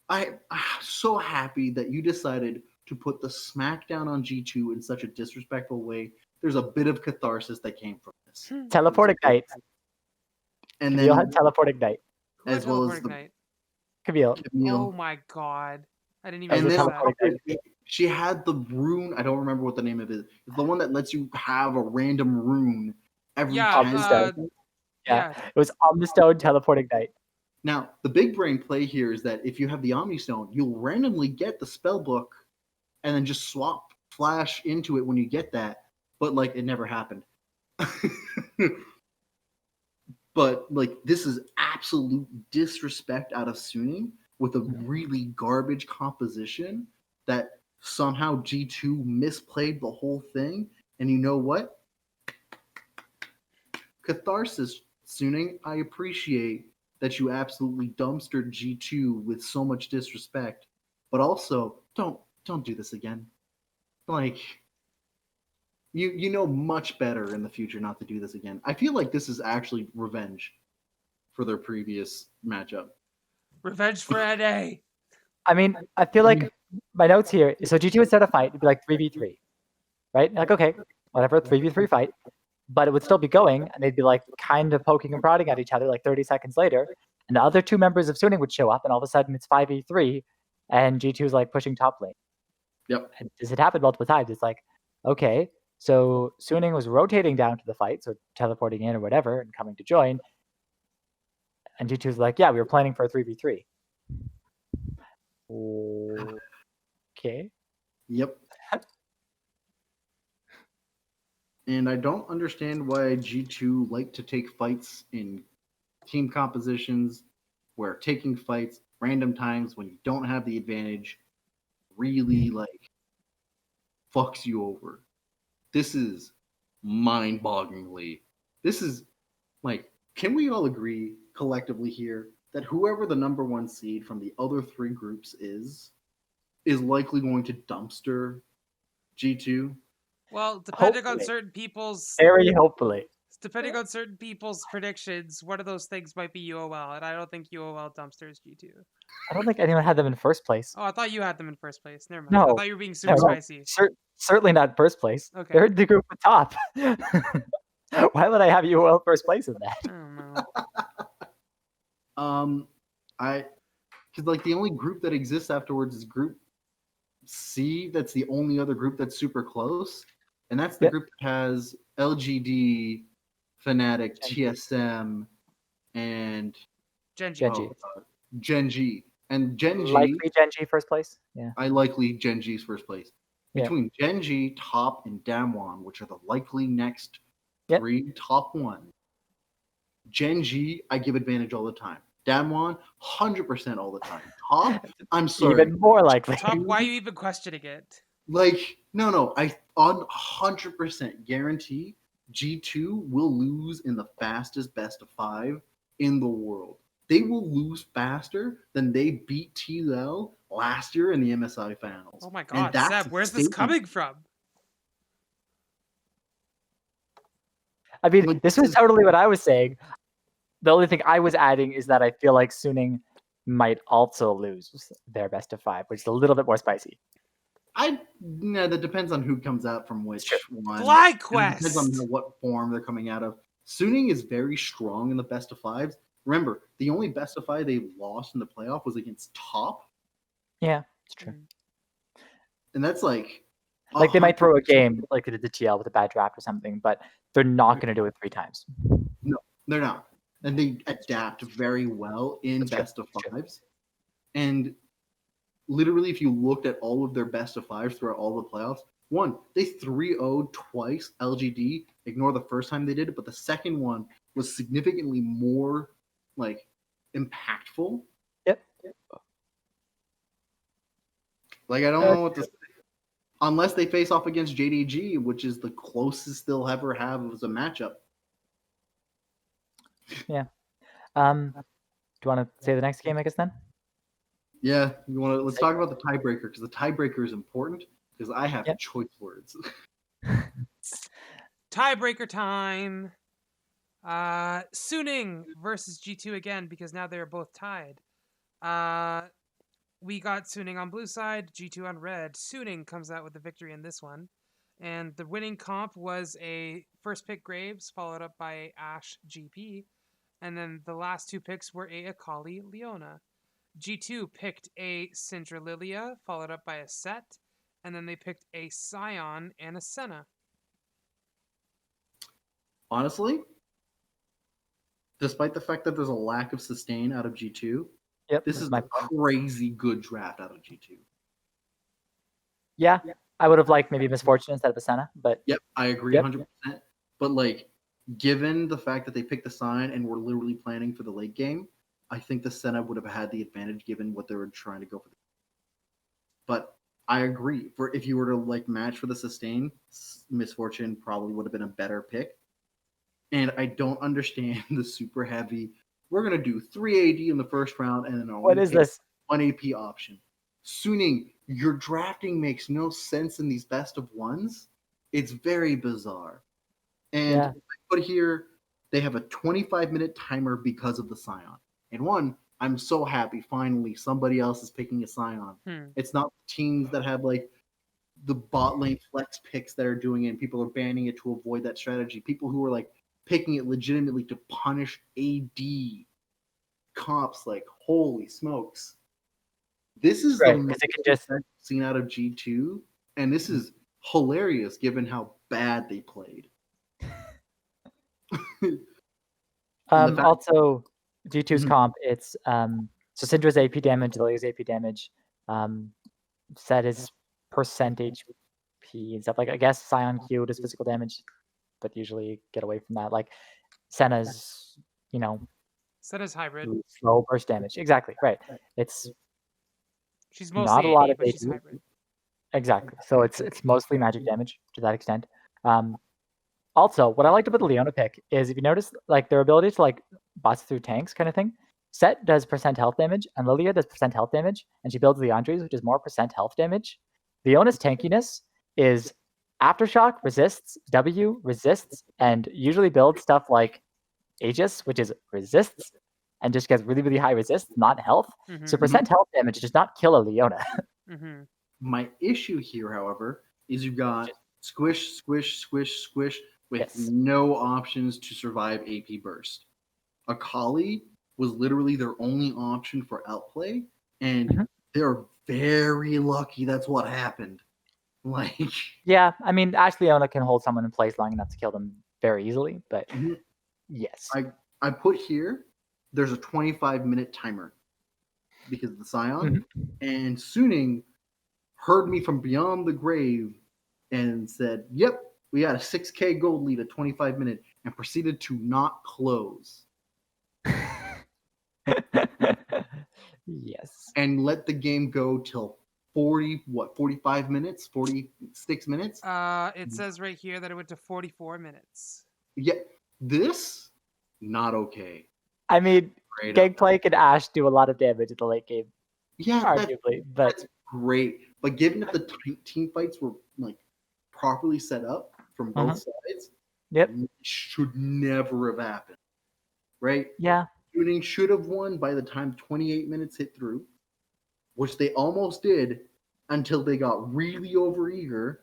I'm so happy that you decided to put the smackdown on G2 in such a disrespectful way. There's a bit of catharsis that came from this. Teleport Ignite. And Camille then had Teleport Ignite. As well as Camille. Oh my god. I didn't even and know then she had the rune. I don't remember what the name of it is. It's the one that lets you have a random rune every 10 seconds. Yeah, it was Omnistone, Teleport Ignite. Now, the big brain play here is that if you have the Omnistone, you'll randomly get the spell book and then just swap Flash into it when you get that. But, like, it never happened. But like this is absolute disrespect out of Suning with a really garbage composition that somehow G2 misplayed the whole thing. And you know what? Catharsis, Suning, I appreciate that you absolutely dumpstered G2 with so much disrespect, but also don't do this again. Like you know much better in the future not to do this again. I feel like this is actually revenge for their previous matchup. Revenge for NA. I mean, I feel like my notes here. So G2 would start a fight, it'd be like 3v3, right? Like, okay, whatever, 3v3 fight, but it would still be going, and they'd be like kind of poking and prodding at each other like 30 seconds later, and the other two members of Suning would show up, and all of a sudden it's 5v3, and G2 is like pushing top lane. Yep. And this had happened multiple times. It's like, okay, so Suning was rotating down to the fight, so teleporting in or whatever, and coming to join, and G2's like, yeah, we were planning for a 3v3. Okay. Yep. And I don't understand why G2 like to take fights in team compositions where taking fights random times when you don't have the advantage really like fucks you over. This is mind-bogglingly. This is like, can we all agree collectively here that whoever the number one seed from the other three groups is likely going to dumpster G2? Well, depending on Hopefully. certain people's Very hopefully. depending on certain people's predictions, one of those things might be UOL, and I don't think UOL dumpsters G2. I don't think anyone had them in first place. Oh, I thought you had them in first place. Never mind. No. I thought you were being super No, spicy. certainly not first place. Okay. They're in the group at top. Why would I have UOL first place in that? I don't know. Because like the only group that exists afterwards is Group C. That's the only other group that's super close, and that's the group that has LGD, Fnatic, TSM, and Gen.G. Gen.G. And Gen.G. Likely Gen.G first place. Yeah. I likely Gen.G's first place. Yeah. Between Gen.G, Top, and Damwon, which are the likely next three top one. Gen.G, I give advantage all the time. Damwon, 100% all the time. Top, I'm sorry. Even more likely. Top, why are you even questioning it? Like, no, I 100% guarantee G2 will lose in the fastest best of 5 in the world. They will lose faster than they beat TUL last year in the MSI finals. Oh my god, Seb, where's this coming from? I mean, this was totally what I was saying. The only thing I was adding is that I feel like Suning might also lose their best of 5, which is a little bit more spicy. That depends on who comes out from which one. FlyQuest! It depends on what form they're coming out of. Suning is very strong in the best of 5s. Remember, the only best of 5 they lost in the playoff was against Top. Yeah, it's true. And that's like they might throw a game like they did the TL with a bad draft or something, but they're not going to do it 3 times. No, they're not. And they adapt very well in best of 5s. And literally, if you looked at all of their best of 5s throughout all the playoffs, one, they 3-0'd twice LGD. Ignore the first time they did it, but the second one was significantly more like impactful. Yep. Like, I don't know what to say. Unless they face off against Gen.G, which is the closest they'll ever have as a matchup. Yeah. Do you want to say the next game, I guess, then? Yeah. Let's talk about the tiebreaker, because the tiebreaker is important, because I have choice words. Tiebreaker time. Suning versus G2 again, because now they're both tied. We got Suning on blue side, G2 on red. Suning comes out with the victory in this one. And the winning comp was a first pick Graves, followed up by Ashe GP. And then the last 2 picks were a Akali Leona. G2 picked a Syndra Lilia, followed up by a Set. And then they picked a Sion and a Senna. Honestly, despite the fact that there's a lack of sustain out of G2, this is a crazy good draft out of G2. Yeah, I would have liked maybe Misfortune instead of a Senna, but... Yep, I agree 100%. But, like, given the fact that they picked the Scion and were literally planning for the late game, I think the Senna would have had the advantage given what they were trying to go for. But I agree. For if you were to like match for the sustain, Misfortune probably would have been a better pick. And I don't understand the super heavy. We're gonna do 3 AD in the first round and then What is this? 1 AP option. Suning, your drafting makes no sense in these best of ones. It's very bizarre. And Yeah. put here, they have a 25-minute timer because of the Scion. And one, I'm so happy finally somebody else is picking a Scion. It's not teams that have like the bot lane flex picks that are doing it and people are banning it to avoid that strategy. People who are like picking it legitimately to punish AD comps, like holy smokes. This is Right, the 'cause most it can just- seen out of G2, and this is hilarious given how bad they played. And the fact- Also, G2's Mhm. comp, it's so Syndra's AP damage, Lilia's AP damage, set is percent HP and stuff. Like I guess Scion Q does physical damage, but usually get away from that. Like Senna's, you know, Senna's hybrid. slow burst damage. Exactly, right. It's She's not mostly a lot AD, of but she's AP. hybrid. Exactly. So it's mostly magic damage to that extent. Also, what I liked about the Leona pick is if you notice, like their ability to like bust through tanks kind of thing. Set does percent health damage, and Lilia does percent health damage, and she builds the Andres, which is more percent health damage. Leona's tankiness is Aftershock resists, W resists, and usually builds stuff like Aegis, which is resists, and just gets really, really high resist, not health. So percent health damage does not kill a Leona. My issue here, however, is you got squish, squish, squish, squish with no options to survive AP burst. Akali was literally their only option for outplay, and they're very lucky that's what happened. Like, yeah, I mean, Ash Leona can hold someone in place long enough to kill them very easily, but yes. I put here, there's a 25-minute timer because of the Scion, and Suning heard me from beyond the grave and said, yep, we got a 6K gold lead at 25 minutes, and proceeded to not close. Yes. And let the game go till 45 minutes, 46 minutes? It says right here that it went to 44 minutes. Yeah, this, not okay. I mean, Gangplank and Ashe do a lot of damage in the late game. Yeah, arguably, that's great. But given that the team fights were like properly set up from both sides, it should never have happened. Right? Yeah. Shooting should have won by the time 28 minutes hit through, which they almost did until they got really overeager.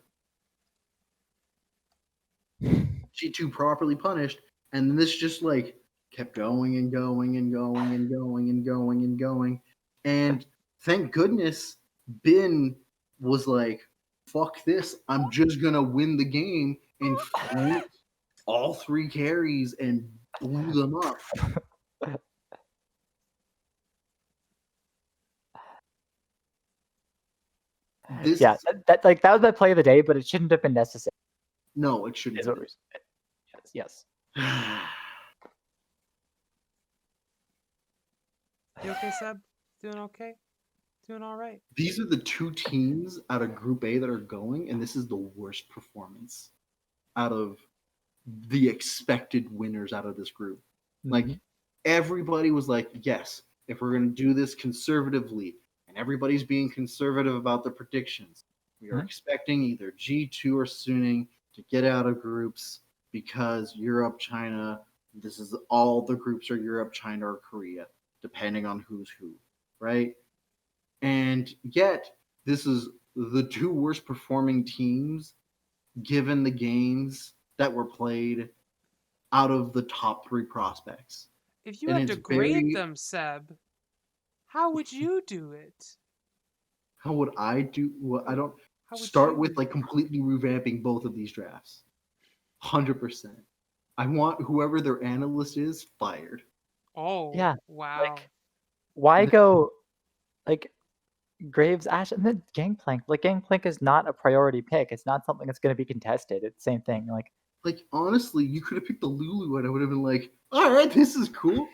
G2 properly punished, and then this just like kept going and going and going and going and going and going. And thank goodness Bin was like, fuck this, I'm just gonna win the game, and flanked all 3 carries and blew them up. That was my play of the day, but it shouldn't have been necessary. No, it shouldn't. Yes. You okay, Seb? Doing okay? Doing all right. These are the 2 teams out of Group A that are going, and this is the worst performance out of the expected winners out of this group. Like, everybody was like, yes, if we're going to do this conservatively, and everybody's being conservative about the predictions, we are expecting either G2 or Suning to get out of groups because Europe, China, this is all the groups are Europe, China, or Korea, depending on who's who, right? And yet, this is the 2 worst performing teams given the games that were played out of the top 3 prospects. If you had to grade them, Seb, how would you do it? How would I do? Well, I don't start with like completely revamping both of these drafts. 100%. I want whoever their analyst is fired. Oh, yeah. Wow. Like, why go like Graves, Ashe, and then Gangplank? Like Gangplank is not a priority pick. It's not something that's going to be contested. It's the same thing. Like Like, honestly, you could have picked the Lulu and I would have been like, all right, this is cool.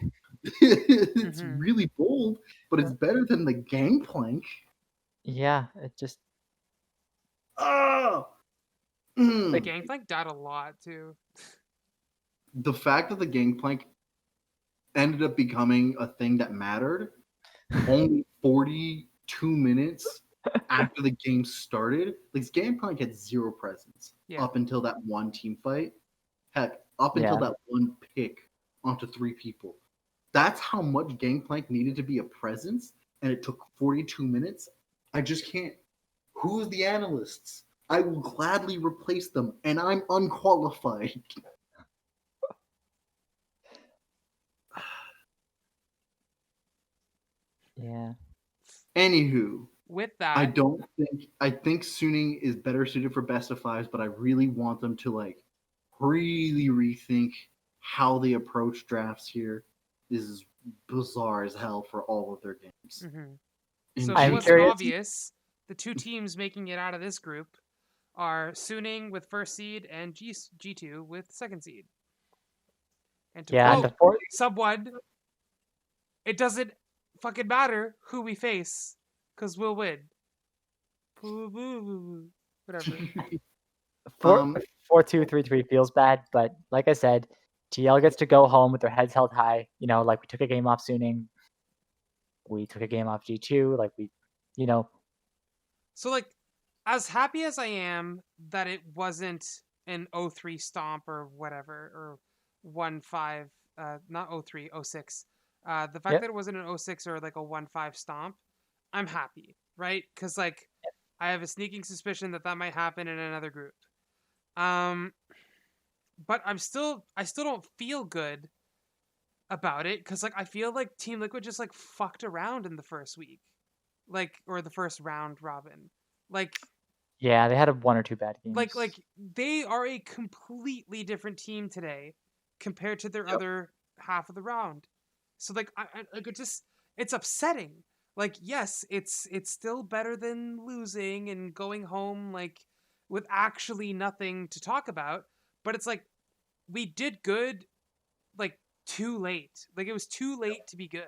It's Mhm. really bold, but it's better than the Gangplank. Yeah, it just Oh! The Mm. Gangplank died a lot too. The fact that the Gangplank ended up becoming a thing that mattered only 42 minutes after the game started. Like, Gangplank had zero presence Yeah. up until that one team fight. Heck, up until Yeah. that one pick onto 3 people. That's how much Gangplank needed to be a presence, and it took 42 minutes. I just can't. Who's the analysts? I will gladly replace them, and I'm unqualified. yeah. With Anywho, I that, don't think I think Suning is better suited for best of fives, but I really want them to like really rethink how they approach drafts here. This is bizarre as hell for all of their games. mhm. In So if it I'm wasn't curious. obvious, the two teams making it out of this group are Suning with first seed and G2 with second seed. And to Yeah, and quote the fourth. someone, it doesn't fucking matter who we face, because we'll win. Whatever. Four, um 4-2-3-3 feels bad, but like I said, TL gets to go home with their heads held high. You know, like we took a game off Suning, we took a game off G2, like we, you know, So, like, as happy as I am that it wasn't an 0-3 stomp or whatever, or 1-5, not 0-3, 0-6, the fact yep, that it wasn't an 0-6 or like a 1-5 stomp, I'm happy, right? Because, like, I have a sneaking suspicion that that might happen in another group. Um, but I still don't feel good about it because, like, I feel like Team Liquid just like fucked around in the first week, like, or the first round robin, like. yeah, they had one or two bad games. Like they are a completely different team today compared to their Yep. other half of the round. So like I like it's upsetting. Like yes, it's still better than losing and going home like with actually nothing to talk about, but it's like we did good like too late. Like it was too late to be good.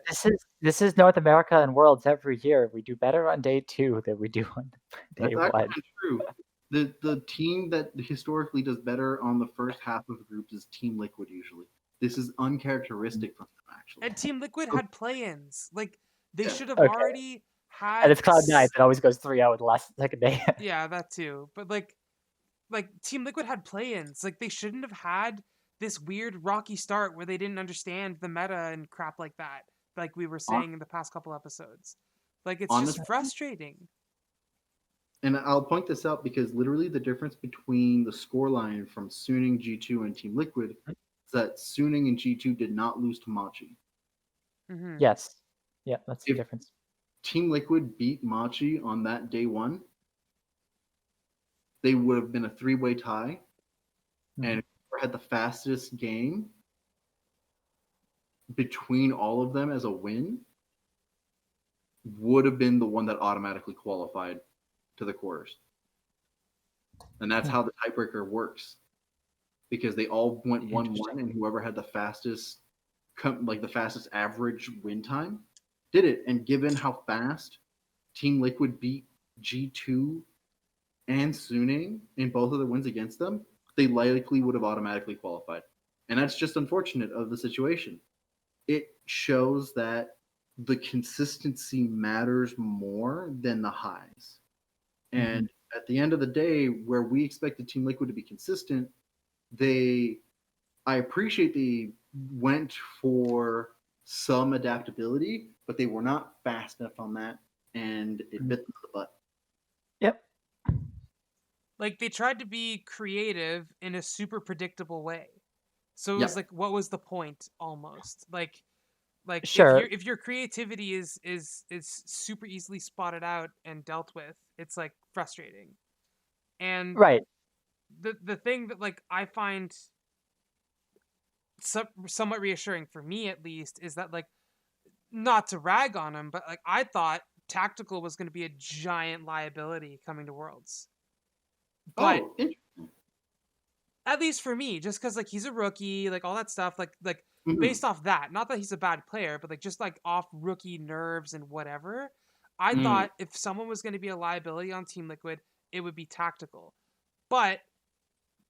This is North America and Worlds every year. We do better on day 2 than we do on day That's 1. actually true. The team that historically does better on the first half of groups is Team Liquid usually. This is uncharacteristic from them actually. And Team Liquid So, had play-ins. Like they yeah. should have Okay, already and had it's Cloud9 that always goes 3-0 in the last second day. yeah, that too. But like Team Liquid had play-ins. Like they shouldn't have had this weird rocky start where they didn't understand the meta and crap like that. Like we were Hon- saying in the past couple episodes. Like it's just Honestly, frustrating. and I'll point this out because literally the difference between the scoreline from Suning G2 and Team Liquid is that Suning and G2 did not lose to Machi. Mm-hmm. Yes. Yeah, that's the If difference. Team Liquid beat Machi on that day one, they would have been a 3-way tie, and whoever had the fastest game between all of them as a win would have been the one that automatically qualified to the quarters. And that's how the tiebreaker works because they all went 1-1, and whoever had the fastest, like the fastest average win time, did it. And given how fast Team Liquid beat G2 and Suning in both of the wins against them, they likely would have automatically qualified. And that's just unfortunate of the situation. It shows that the consistency matters more than the highs. And at the end of the day, where we expected Team Liquid to be consistent, I appreciate they went for some adaptability, but they were not fast enough on that, and it bit them in the butt. Yep. Like they tried to be creative in a super predictable way. So it was Yep. like what was the point almost? Like Sure. if your creativity is super easily spotted out and dealt with, it's like frustrating. And Right. the thing that like I find somewhat reassuring for me at least is that like not to rag on him, but like I thought tactical was going to be a giant liability coming to Worlds. But Oh, interesting. At least for me, just because like he's a rookie, like all that stuff, like Mhm. based off that. Not that he's a bad player, but like just like off rookie nerves and whatever. I thought if someone was going to be a liability on Team Liquid, it would be tactical. But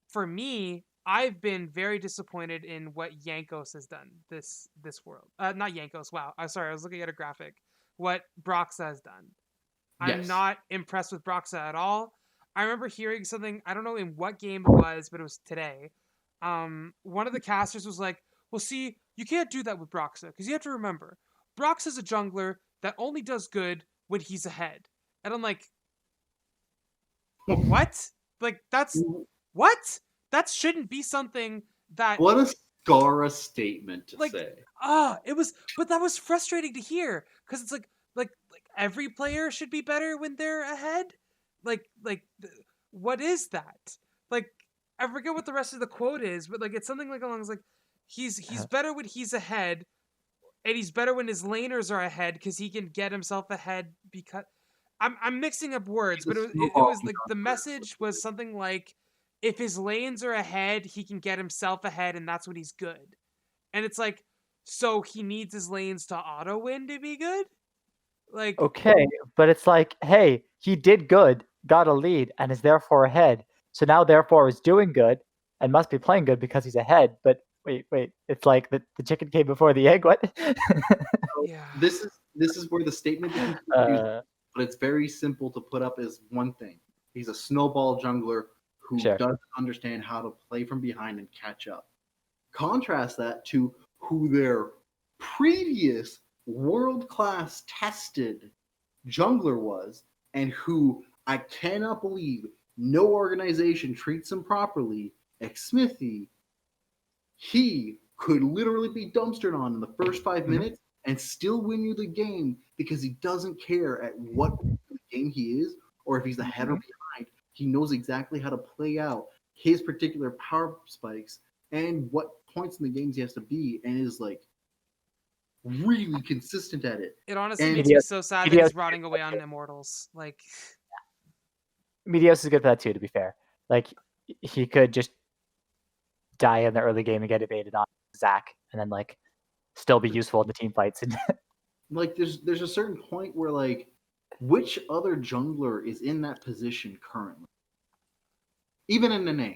for me, I've been very disappointed in what Yankos has done this world. Not Yankos. Wow. I'm sorry. I was looking at a graphic. What Broxa has done. I'm Yes. not impressed with Broxa at all. I remember hearing something. I don't know in what game it was, but it was today. One of the casters was like, "Well, see, you can't do that with Broxa because you have to remember, Broxa's a jungler that only does good when he's ahead." And I'm like, what? Like that's what? That shouldn't be something that What a Scara statement to like say. it was, but that was frustrating to hear because it's like every player should be better when they're ahead. What is that? Like I forget what the rest of the quote is, but like it's something like along like he's better when he's ahead, and he's better when his laners are ahead because he can get himself ahead because I'm mixing up words, but it was like the message was something like if his lanes are ahead, he can get himself ahead, and that's when he's good. And it's like, so he needs his lanes to auto win to be good? Like, Okay, but it's like, hey, he did good, got a lead, and is therefore ahead. So now therefore is doing good and must be playing good because he's ahead. But wait, it's like the chicken came before the egg. What? yeah. This is where the statement becomes confusing, but it's very simple to put up as one thing. He's a snowball jungler who Sure. doesn't understand how to play from behind and catch up. Contrast that to who their previous world-class tested jungler was, and who I cannot believe no organization treats him properly, Smithy. He could literally be dumpstered on in the first 5 minutes and still win you the game because he doesn't care at what game he is or if he's ahead or behind. He knows exactly how to play out his particular power spikes and what points in the games he has to be, and is like really consistent at it. It honestly And makes me so sad that Meteos- he's rotting away on Immortals. Like, Meteos is good for that too, to be fair. Like, he could just die in the early game and get evaded on Zac, and then like still be useful in the team fights. And like there's a certain point where like which other jungler is in that position currently? Even in NA.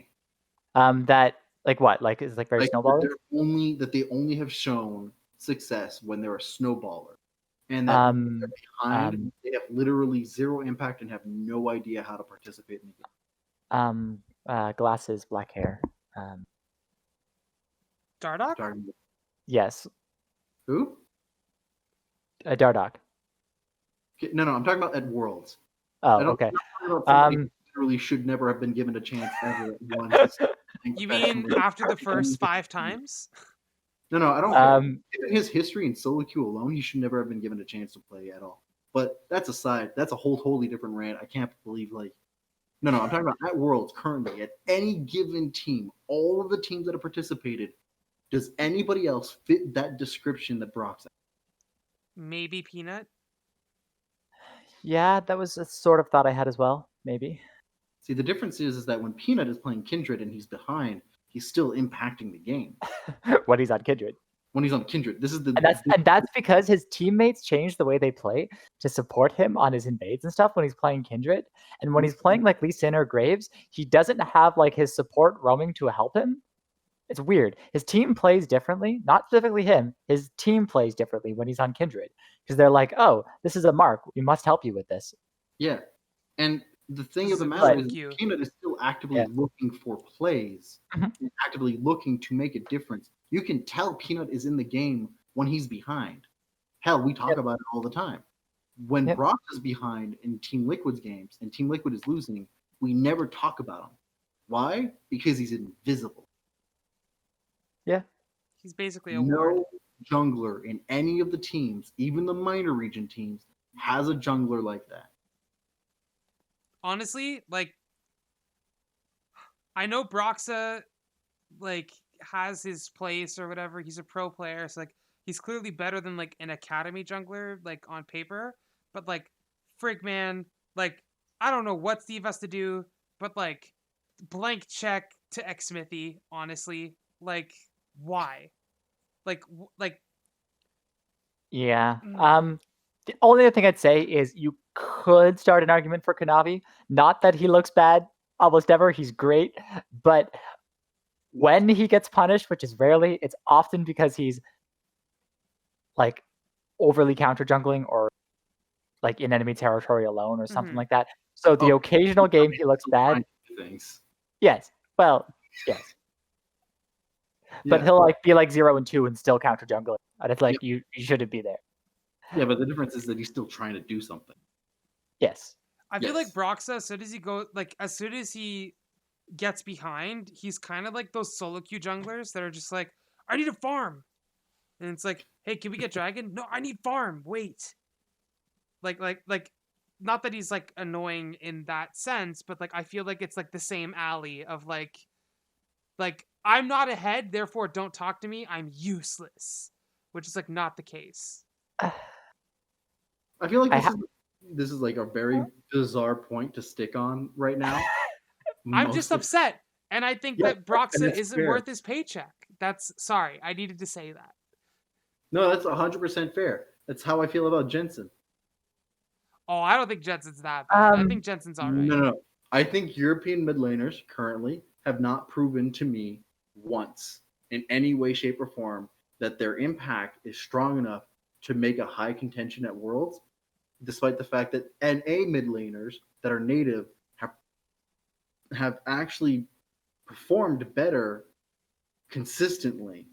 that like what? Like is like very Like snowball. they only have shown success when they're a snowballer. And that when they're behind, they have literally zero impact and have no idea how to participate in the game. Glasses, black hair. Dardoch? Yes. Who? Dardoch. No, I'm talking about at Worlds. Oh, I'm okay. not talking about somebody who literally should never have been given a chance ever at once. You mean after the first 5 times? No, I don't care. Given his history in solo queue alone, he should never have been given a chance to play at all. But that's aside. That's a whole totally different rant. I can't believe like no, I'm talking about at Worlds currently. At any given team, all of the teams that have participated, does anybody else fit that description that Brock's at? Maybe Peanut? Yeah, that was a sort of thought I had as well. Maybe. See, the difference is that when Peanut is playing Kindred and he's behind, he's still impacting the game. When he's on Kindred. When he's on Kindred, this is the and that's because his teammates change the way they play to support him on his invades and stuff when he's playing Kindred. And when he's playing like Lee Sin or Graves, he doesn't have like his support roaming to help him. It's weird. His team plays differently, not specifically him. His team plays differently when he's on Kindred because they're like, "Oh, this is a mark. We must help you with this." Yeah, and the thing This of the is matter really is, cute. Peanut is still actively looking for plays, and actively looking to make a difference. You can tell Peanut is in the game when he's behind. Hell, we talk about it all the time. When Brock is behind in Team Liquid's games and Team Liquid is losing, we never talk about him. Why? Because he's invisible. Yeah. He's basically a ward. No jungler in any of the teams, even the minor region teams, has a jungler like that. Honestly, like, I know Broxa, like, has his place or whatever. He's a pro player, so, like, he's clearly better than, like, an academy jungler, like, on paper. But, like, frig, man, like, I don't know what Steve has to do, but, like, blank check to Xmithy, honestly. Like, why? Like, Yeah. Mm. The only other thing I'd say is you could start an argument for Kanavi. Not that he looks bad almost ever. He's great. But when he gets punished, which is rarely, it's often because he's like overly counter jungling or like in enemy territory alone or something Mhm. like that. So the Oh, occasional game he looks bad. Things. Yes. Well, yes. But Yeah. he'll like be like 0 and 2 and still counter jungling. And it's like you shouldn't be there. Yeah, but the difference is that he's still trying to do something. Yes. I feel like Yes. Broxa, as soon as he as soon as he gets behind, he's kind of like those solo queue junglers that are just like, I need a farm. And it's like, hey, can we get dragon? No, I need farm. Wait. Like not that he's like annoying in that sense, but like I feel like it's like the same alley of like I'm not ahead, therefore don't talk to me. I'm useless. Which is like not the case. I feel like I this is like a very bizarre point to stick on right now. I'm just Most of- upset. And I think Yeah, that and Broxa that's isn't fair. worth his paycheck. That's sorry. I needed to say that. No, that's 100% fair. That's how I feel about Jensen. Oh, I don't think Jensen's that bad. I think Jensen's all right. No. I think European mid laners currently have not proven to me once in any way, shape, or form that their impact is strong enough to make a high contention at Worlds, despite the fact that NA mid laners that are native have actually performed better consistently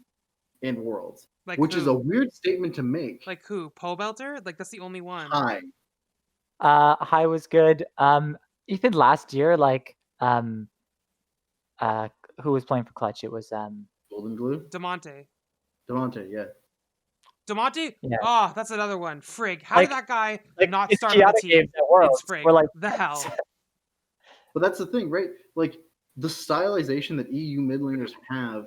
in Worlds, Like which is who? a weird statement to make. Like who? Poe Belter? Like that's the only one. High. High was good. Even last year, like who was playing for Clutch? It was Golden Glue? Demonte. Yeah. Demonte? Yeah. Oh, that's another one. Frig. How did that guy not it's start on the Kiana team? games at Worlds. It's Frig. We're like, The hell. But that's the thing, right? Like the stylization that EU mid laners have,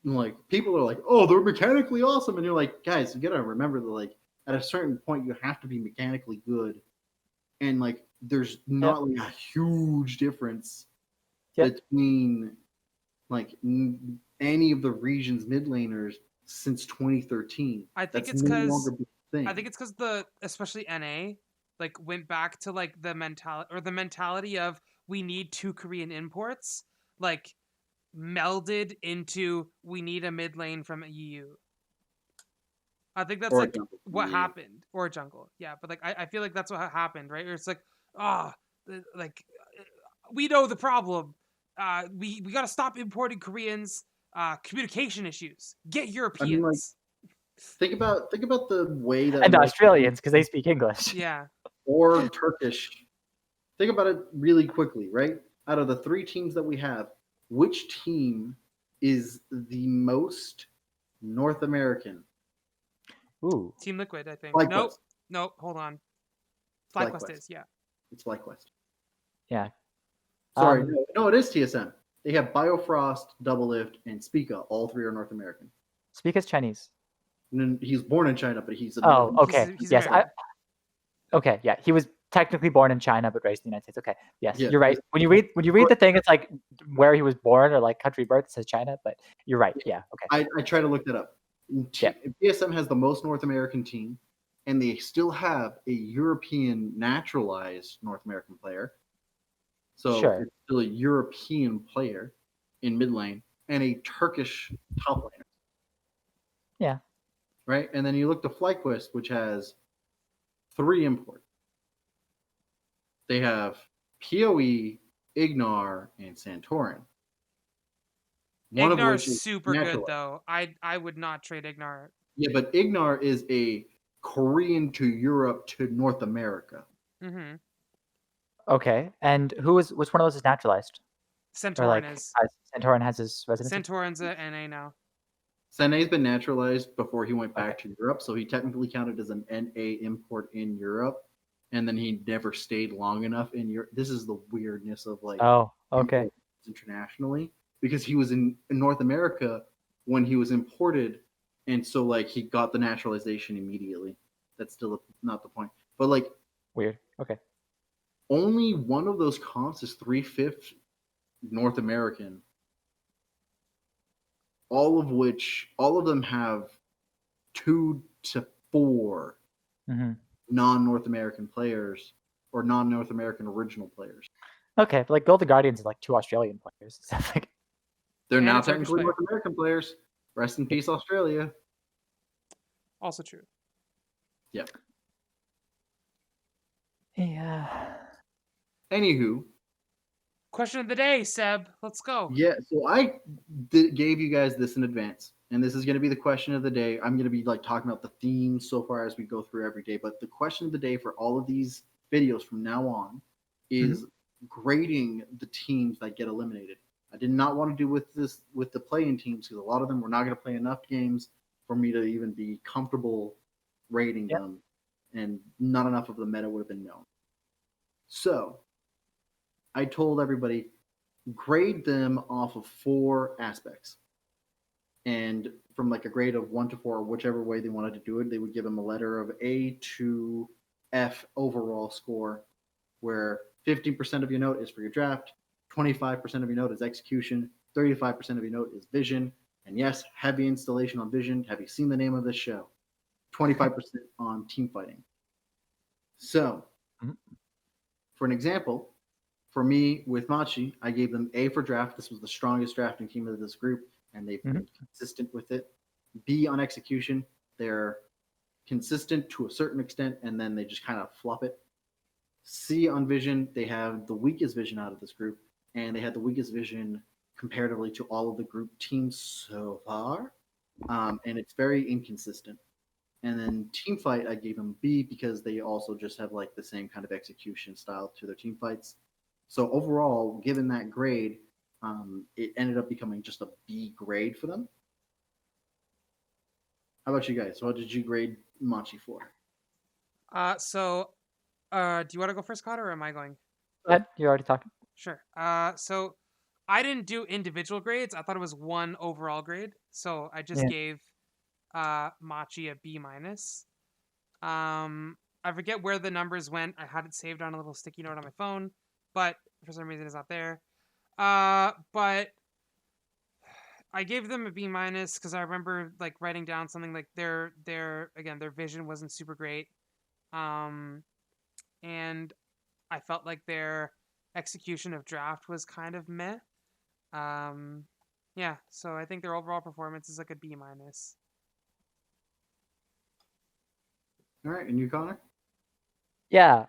like people are like, oh, they're mechanically awesome, and you're like, guys, you gotta remember that like at a certain point you have to be mechanically good, and like there's not like a huge difference between like any of the region's mid laners since 2013. I think That's it's no because longer a thing. I think it's because especially NA like went back to like the mentality of we need 2 Korean imports, like melded into we need a mid lane from EU. I think that's Or like what happened, or a jungle. Yeah, but like I feel like that's what happened, right? Or it's like, like we know the problem. We got to stop importing Koreans. Communication issues. Get Europeans. I mean, like, think about the way that and Australians because they speak English. Yeah. Or Turkish. Think about it really quickly, right? Out of the 3 teams that we have, which team is the most North American? Ooh. Team Liquid, I think. FlyQuest. Nope. Hold on. FlyQuest is, yeah. It's FlyQuest. Yeah. Sorry, no, it is TSM. They have Biofrost, Double Lift, and Spica. All 3 are North American. Spica's Chinese. And then he's born in China, but he's okay. He's yes, American. okay, yeah. He was technically born in China but raised in the United States. Okay. Yes, Yeah. you're right. When you read the thing, it's like where he was born or like country birth, it says China, but you're right. Yeah. Okay. I try to look that up. TSM has the most North American team, and they still have a European naturalized North American player. So it's still a European player in mid lane and a Turkish top laner. Yeah. Right? And then you look to FlyQuest, which has 3 imports. They have PoE, Ignar, and Santorin. Ignar is super good, though. I would not trade Ignar. Yeah, but Ignar is a Korean to Europe to North America. Mm-hmm. Okay. And which one of those is naturalized? Santorin is. Santorin has his residency? Santorin's a NA now. Sane's been naturalized before he went back to Europe, so he technically counted as an NA import in Europe, and then he never stayed long enough in Europe. This is the weirdness of like internationally, because he was in North America when he was imported, and so like he got the naturalization immediately. That's still not the point, but like weird. Okay. Only one of those comps is 3/5 North American, all of them have 2 to 4 Mm-hmm. non-North American players or non-North American original players. Okay, but like Golden Guardians are like 2 Australian players. So like, They're And now a Turkish technically player. North American players. Rest in peace, Australia. Also true. Yep. yeah. Anywho, Question of the day, Seb. Let's go. yeah. So I gave you guys this in advance, and this is going to be the question of the day. I'm going to be like talking about the themes so far as we go through every day, but the question of the day for all of these videos from now on is grading the teams that get eliminated. I did not want to do with the play-in teams because a lot of them were not going to play enough games for me to even be comfortable rating Yep. them, and not enough of the meta would have been known. So I told everybody grade them off of 4 aspects. And from like a grade of 1 to 4, whichever way they wanted to do it, they would give them a letter of A to F overall score, where 15% of your note is for your draft, 25% of your note is execution, 35% of your note is vision, and yes, heavy installation on vision. Have you seen the name of this show? 25% on team fighting. So, for an example, for me with Machi, I gave them A for draft. This was the strongest drafting team of this group, and they've been consistent with it. B on execution, they're consistent to a certain extent, and then they just kind of flop it. C on vision, they have the weakest vision out of this group, and they had the weakest vision comparatively to all of the group teams so far, and it's very inconsistent. And then team fight, I gave them B because they also just have like the same kind of execution style to their team fights. So overall, given that grade, it ended up becoming just a B grade for them. How about you guys? What did you grade Machi for? Do you want to go first, Cotter, or am I going? Go ahead. You're already talking. Sure. So I didn't do individual grades. I thought it was one overall grade. So I just gave Machi a B minus. I forget where the numbers went. I had it saved on a little sticky note on my phone, but for some reason it's not there. But I gave them a B minus because I remember like writing down something like their vision wasn't super great. And I felt like their execution of draft was kind of meh. Yeah, so I think their overall performance is like a B minus. All right, and you, Connor? Yeah.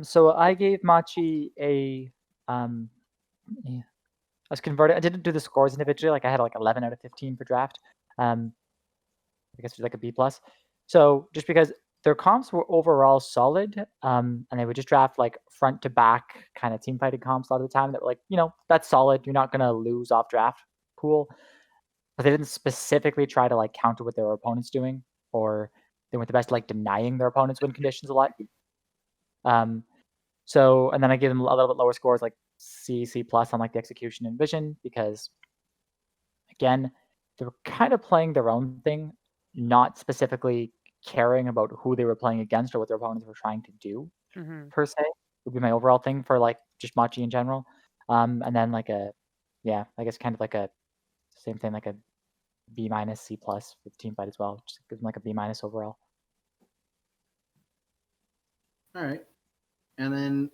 So I gave Machi a yeah. I was converted. I didn't do the scores individually. Like I had like 11 out of 15 for draft. I guess it's like a B plus. So just because their comps were overall solid, and they would just draft like front to back kind of team fighting comps a lot of the time that were like, that's solid. You're not gonna lose off draft pool. But they didn't specifically try to like counter what their opponent's doing, or they weren't the best at, like denying their opponent's win conditions a lot. So and then I gave them a little bit lower scores, like C plus on like the execution and vision, because again, they were kind of playing their own thing, not specifically caring about who they were playing against or what their opponents were trying to do per se. Would be my overall thing for like just Machi in general. And then like I guess kind of like a same thing, like a B minus C plus with team fight as well. Just gives them like a B minus overall. All right. And then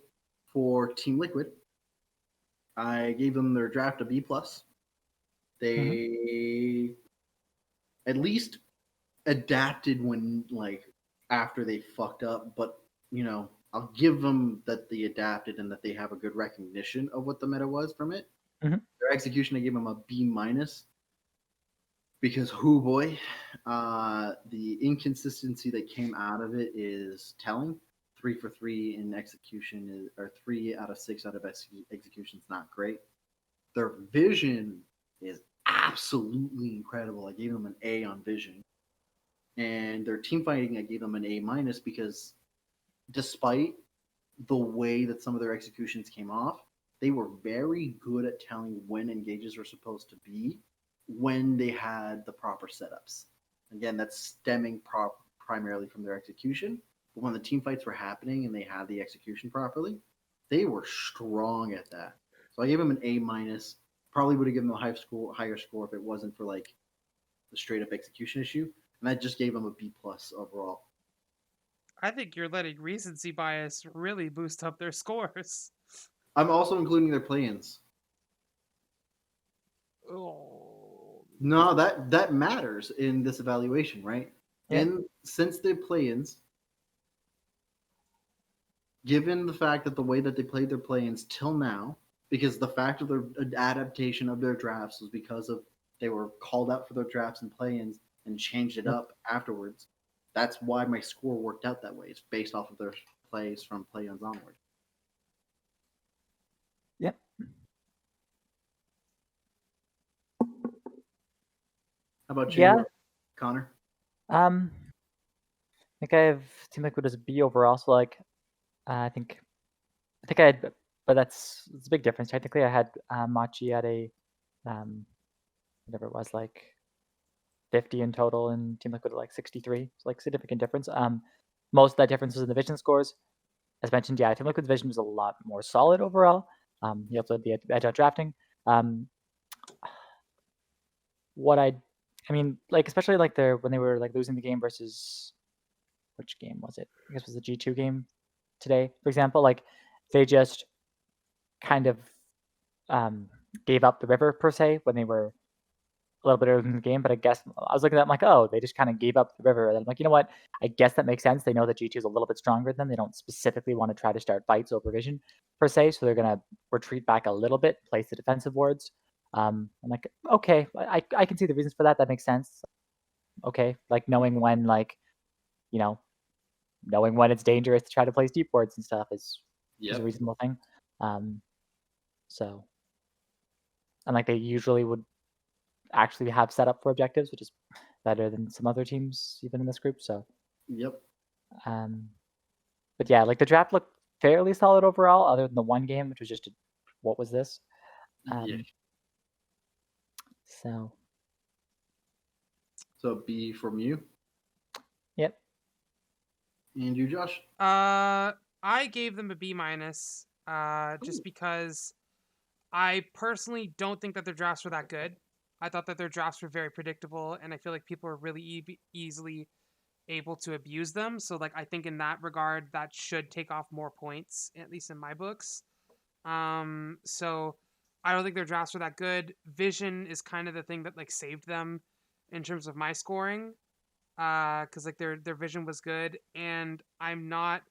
for Team Liquid, I gave them their draft a B plus. They at least adapted when like after they fucked up, but I'll give them that they adapted and that they have a good recognition of what the meta was from it. Their execution, I gave them a B minus because boy, the inconsistency that came out of it is telling. 3 for 3 in execution or 3 out of 6 out of execution is not great. Their vision is absolutely incredible. I gave them an A on vision. And their team fighting, I gave them an A minus because despite the way that some of their executions came off, they were very good at telling when engages were supposed to be when they had the proper setups. Again, that's stemming primarily from their execution. But when the team fights were happening and they had the execution properly, they were strong at that. So I gave him an A minus. Probably would have given him a higher score if it wasn't for like the straight up execution issue. And I just gave him a B plus overall. I think you're letting recency bias really boost up their scores. I'm also including their play-ins. Oh. No, that matters in this evaluation, right? Yeah. And since they play-ins, given the fact that the way that they played their play-ins till now, because the fact of their adaptation of their drafts was because of they were called out for their drafts and play-ins and changed it up afterwards. That's why my score worked out that way. It's based off of their plays from play-ins onward. Yep. How about you, Yeah. Connor? I think I have Team Liquid as a B overall. So like, I think I had, but it's a big difference. Technically, I had Machi at a whatever it was, like 50 in total, and Team Liquid at like 63. So like significant difference. Most of that difference was in the vision scores. As mentioned, yeah, Team Liquid's vision was a lot more solid overall. He also had the edge out drafting. I mean, like especially like when they were like losing the game versus which game was it? I guess it was the G2 game today, for example. Like they just kind of gave up the river per se when they were a little bit early in the game. But I guess I was looking at them like, oh, they just kind of gave up the river. And I'm like, you know what? I guess that makes sense. They know that G2 is a little bit stronger than them. They don't specifically want to try to start fights over vision per se. So they're going to retreat back a little bit, place the defensive wards. I'm like, okay, I can see the reasons for that. That makes sense. Okay, like knowing when, like, you know, knowing when it's dangerous to try to place deep wards and stuff is a reasonable thing. So, and like they usually would actually have set up for objectives, which is better than some other teams even in this group. So, Yep. But yeah, like the draft looked fairly solid overall, other than the one game, which was just what was this? Yeah. So B from you. Yep. And you, Josh? I gave them a B minus, just because I personally don't think that their drafts were that good. I thought that their drafts were very predictable, and I feel like people are really easily able to abuse them. So, like, I think in that regard, that should take off more points, at least in my books. So I don't think their drafts were that good. Vision is kind of the thing that like saved them in terms of my scoring, because like their vision was good, and I'm not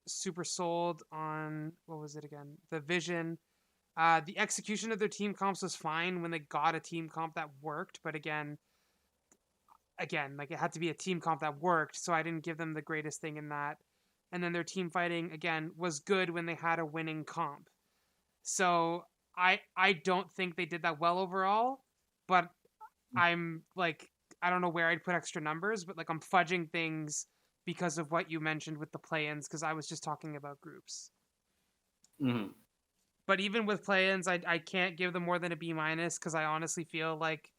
super sold on what was it again? The vision. The execution of their team comps was fine when they got a team comp that worked, but again, like it had to be a team comp that worked, so I didn't give them the greatest thing in that. And then their team fighting again was good when they had a winning comp. So I don't think they did that well overall, but I'm like I don't know where I'd put extra numbers, but like I'm fudging things because of what you mentioned with the play-ins, because I was just talking about groups. Mm-hmm. But even with play-ins, I can't give them more than a B minus because I honestly feel like,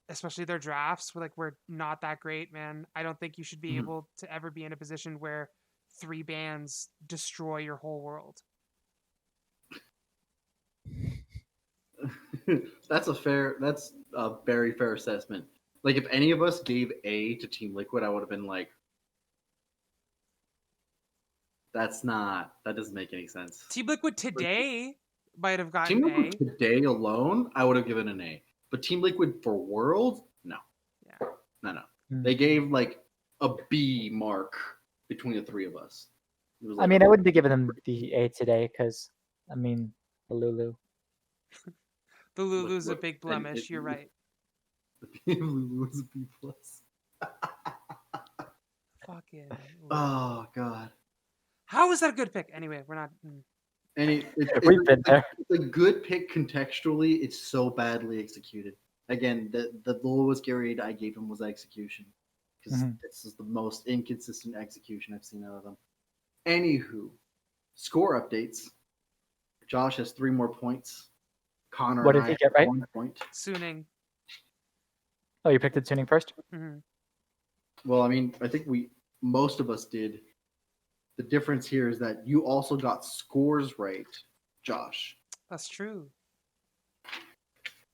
especially their drafts, we're not that great, man. I don't think you should be able to ever be in a position where 3 bans destroy your whole world. That's a very fair assessment. Like if any of us gave A to Team Liquid, I would have been like, that doesn't make any sense. Team Liquid today might have gotten Team Liquid A. today alone, I would have given an A. But Team Liquid for World, no. Yeah. No. They gave like a B mark between the three of us. I mean, I wouldn't be giving them the A today because, I mean, the Lulu. The Lulu's a big blemish. You're right. The Lulu was a B plus. Fucking. Oh god. How is that a good pick? Anyway, we're not. And We've been there. It's a good pick contextually. It's so badly executed. Again, the lowest grade I gave him was execution, because this is the most inconsistent execution I've seen out of them. Anywho, score updates. Josh has 3 more points. Connor What and did I he get have right? 1 point. Suning. Oh, you picked the tuning first? Mm-hmm. Well, I mean, I think most of us did. The difference here is that you also got scores right Josh. That's true.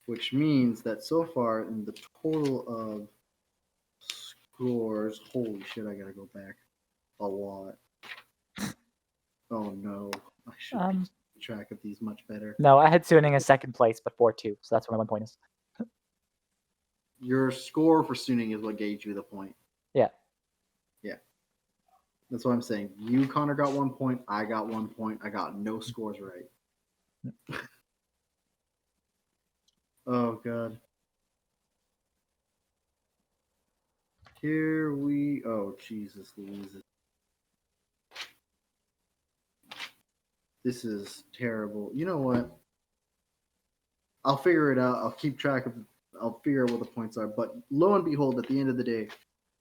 Which means that so far in the total of scores, holy shit, I gotta go back a lot. Oh no, I should keep track of these much better. No, I had Suning as second place, but 4-2, so that's where my 1 point is. Your score for Suning is what gave you the point. Yeah. Yeah. That's what I'm saying. You, Connor, got 1 point. I got 1 point. I got no scores right. Oh, God. Here we... Oh, Jesus Louise. This is terrible. You know what? I'll figure it out. I'll keep track of... I'll figure out what the points are. But lo and behold, at the end of the day,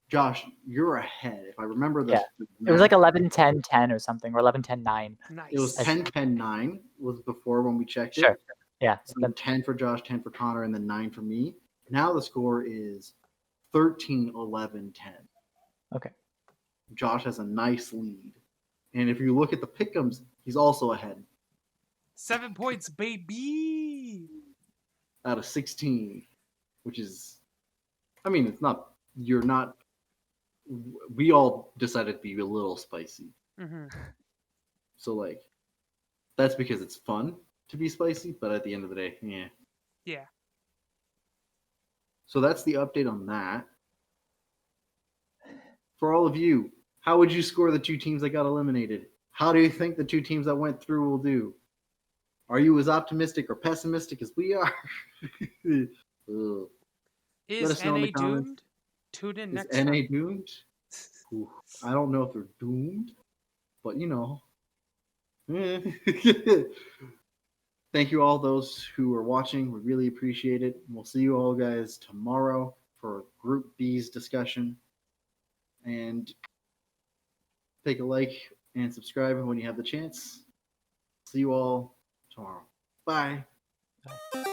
Josh, you're ahead. If I remember the... Yeah. It was like 11-10-10 or something, or 11-10-9. Nice. It was 10-10-9 was before when we checked Sure. it. Yeah. So 10 for Josh, 10 for Connor, and then 9 for me. Now the score is 13-11-10. Okay. Josh has a nice lead. And if you look at the pick'ems, he's also ahead 7 points, baby. out of 16, which is, I mean, it's not, you're not, we all decided to be a little spicy. Mm-hmm. So, like, that's because it's fun to be spicy, but at the end of the day, yeah. Yeah. So that's the update on that. For all of you, how would you score the 2 teams that got eliminated? How do you think the 2 teams that went through will do? Are you as optimistic or pessimistic as we are? Let us know in the NA comments. doomed? Tune in Is next NA time. doomed? Ooh, I don't know if they're doomed, but you know. Thank you all those who are watching. We really appreciate it. We'll see you all guys tomorrow for Group B's discussion. And take a like and subscribe when you have the chance. See you all tomorrow. Bye. Bye.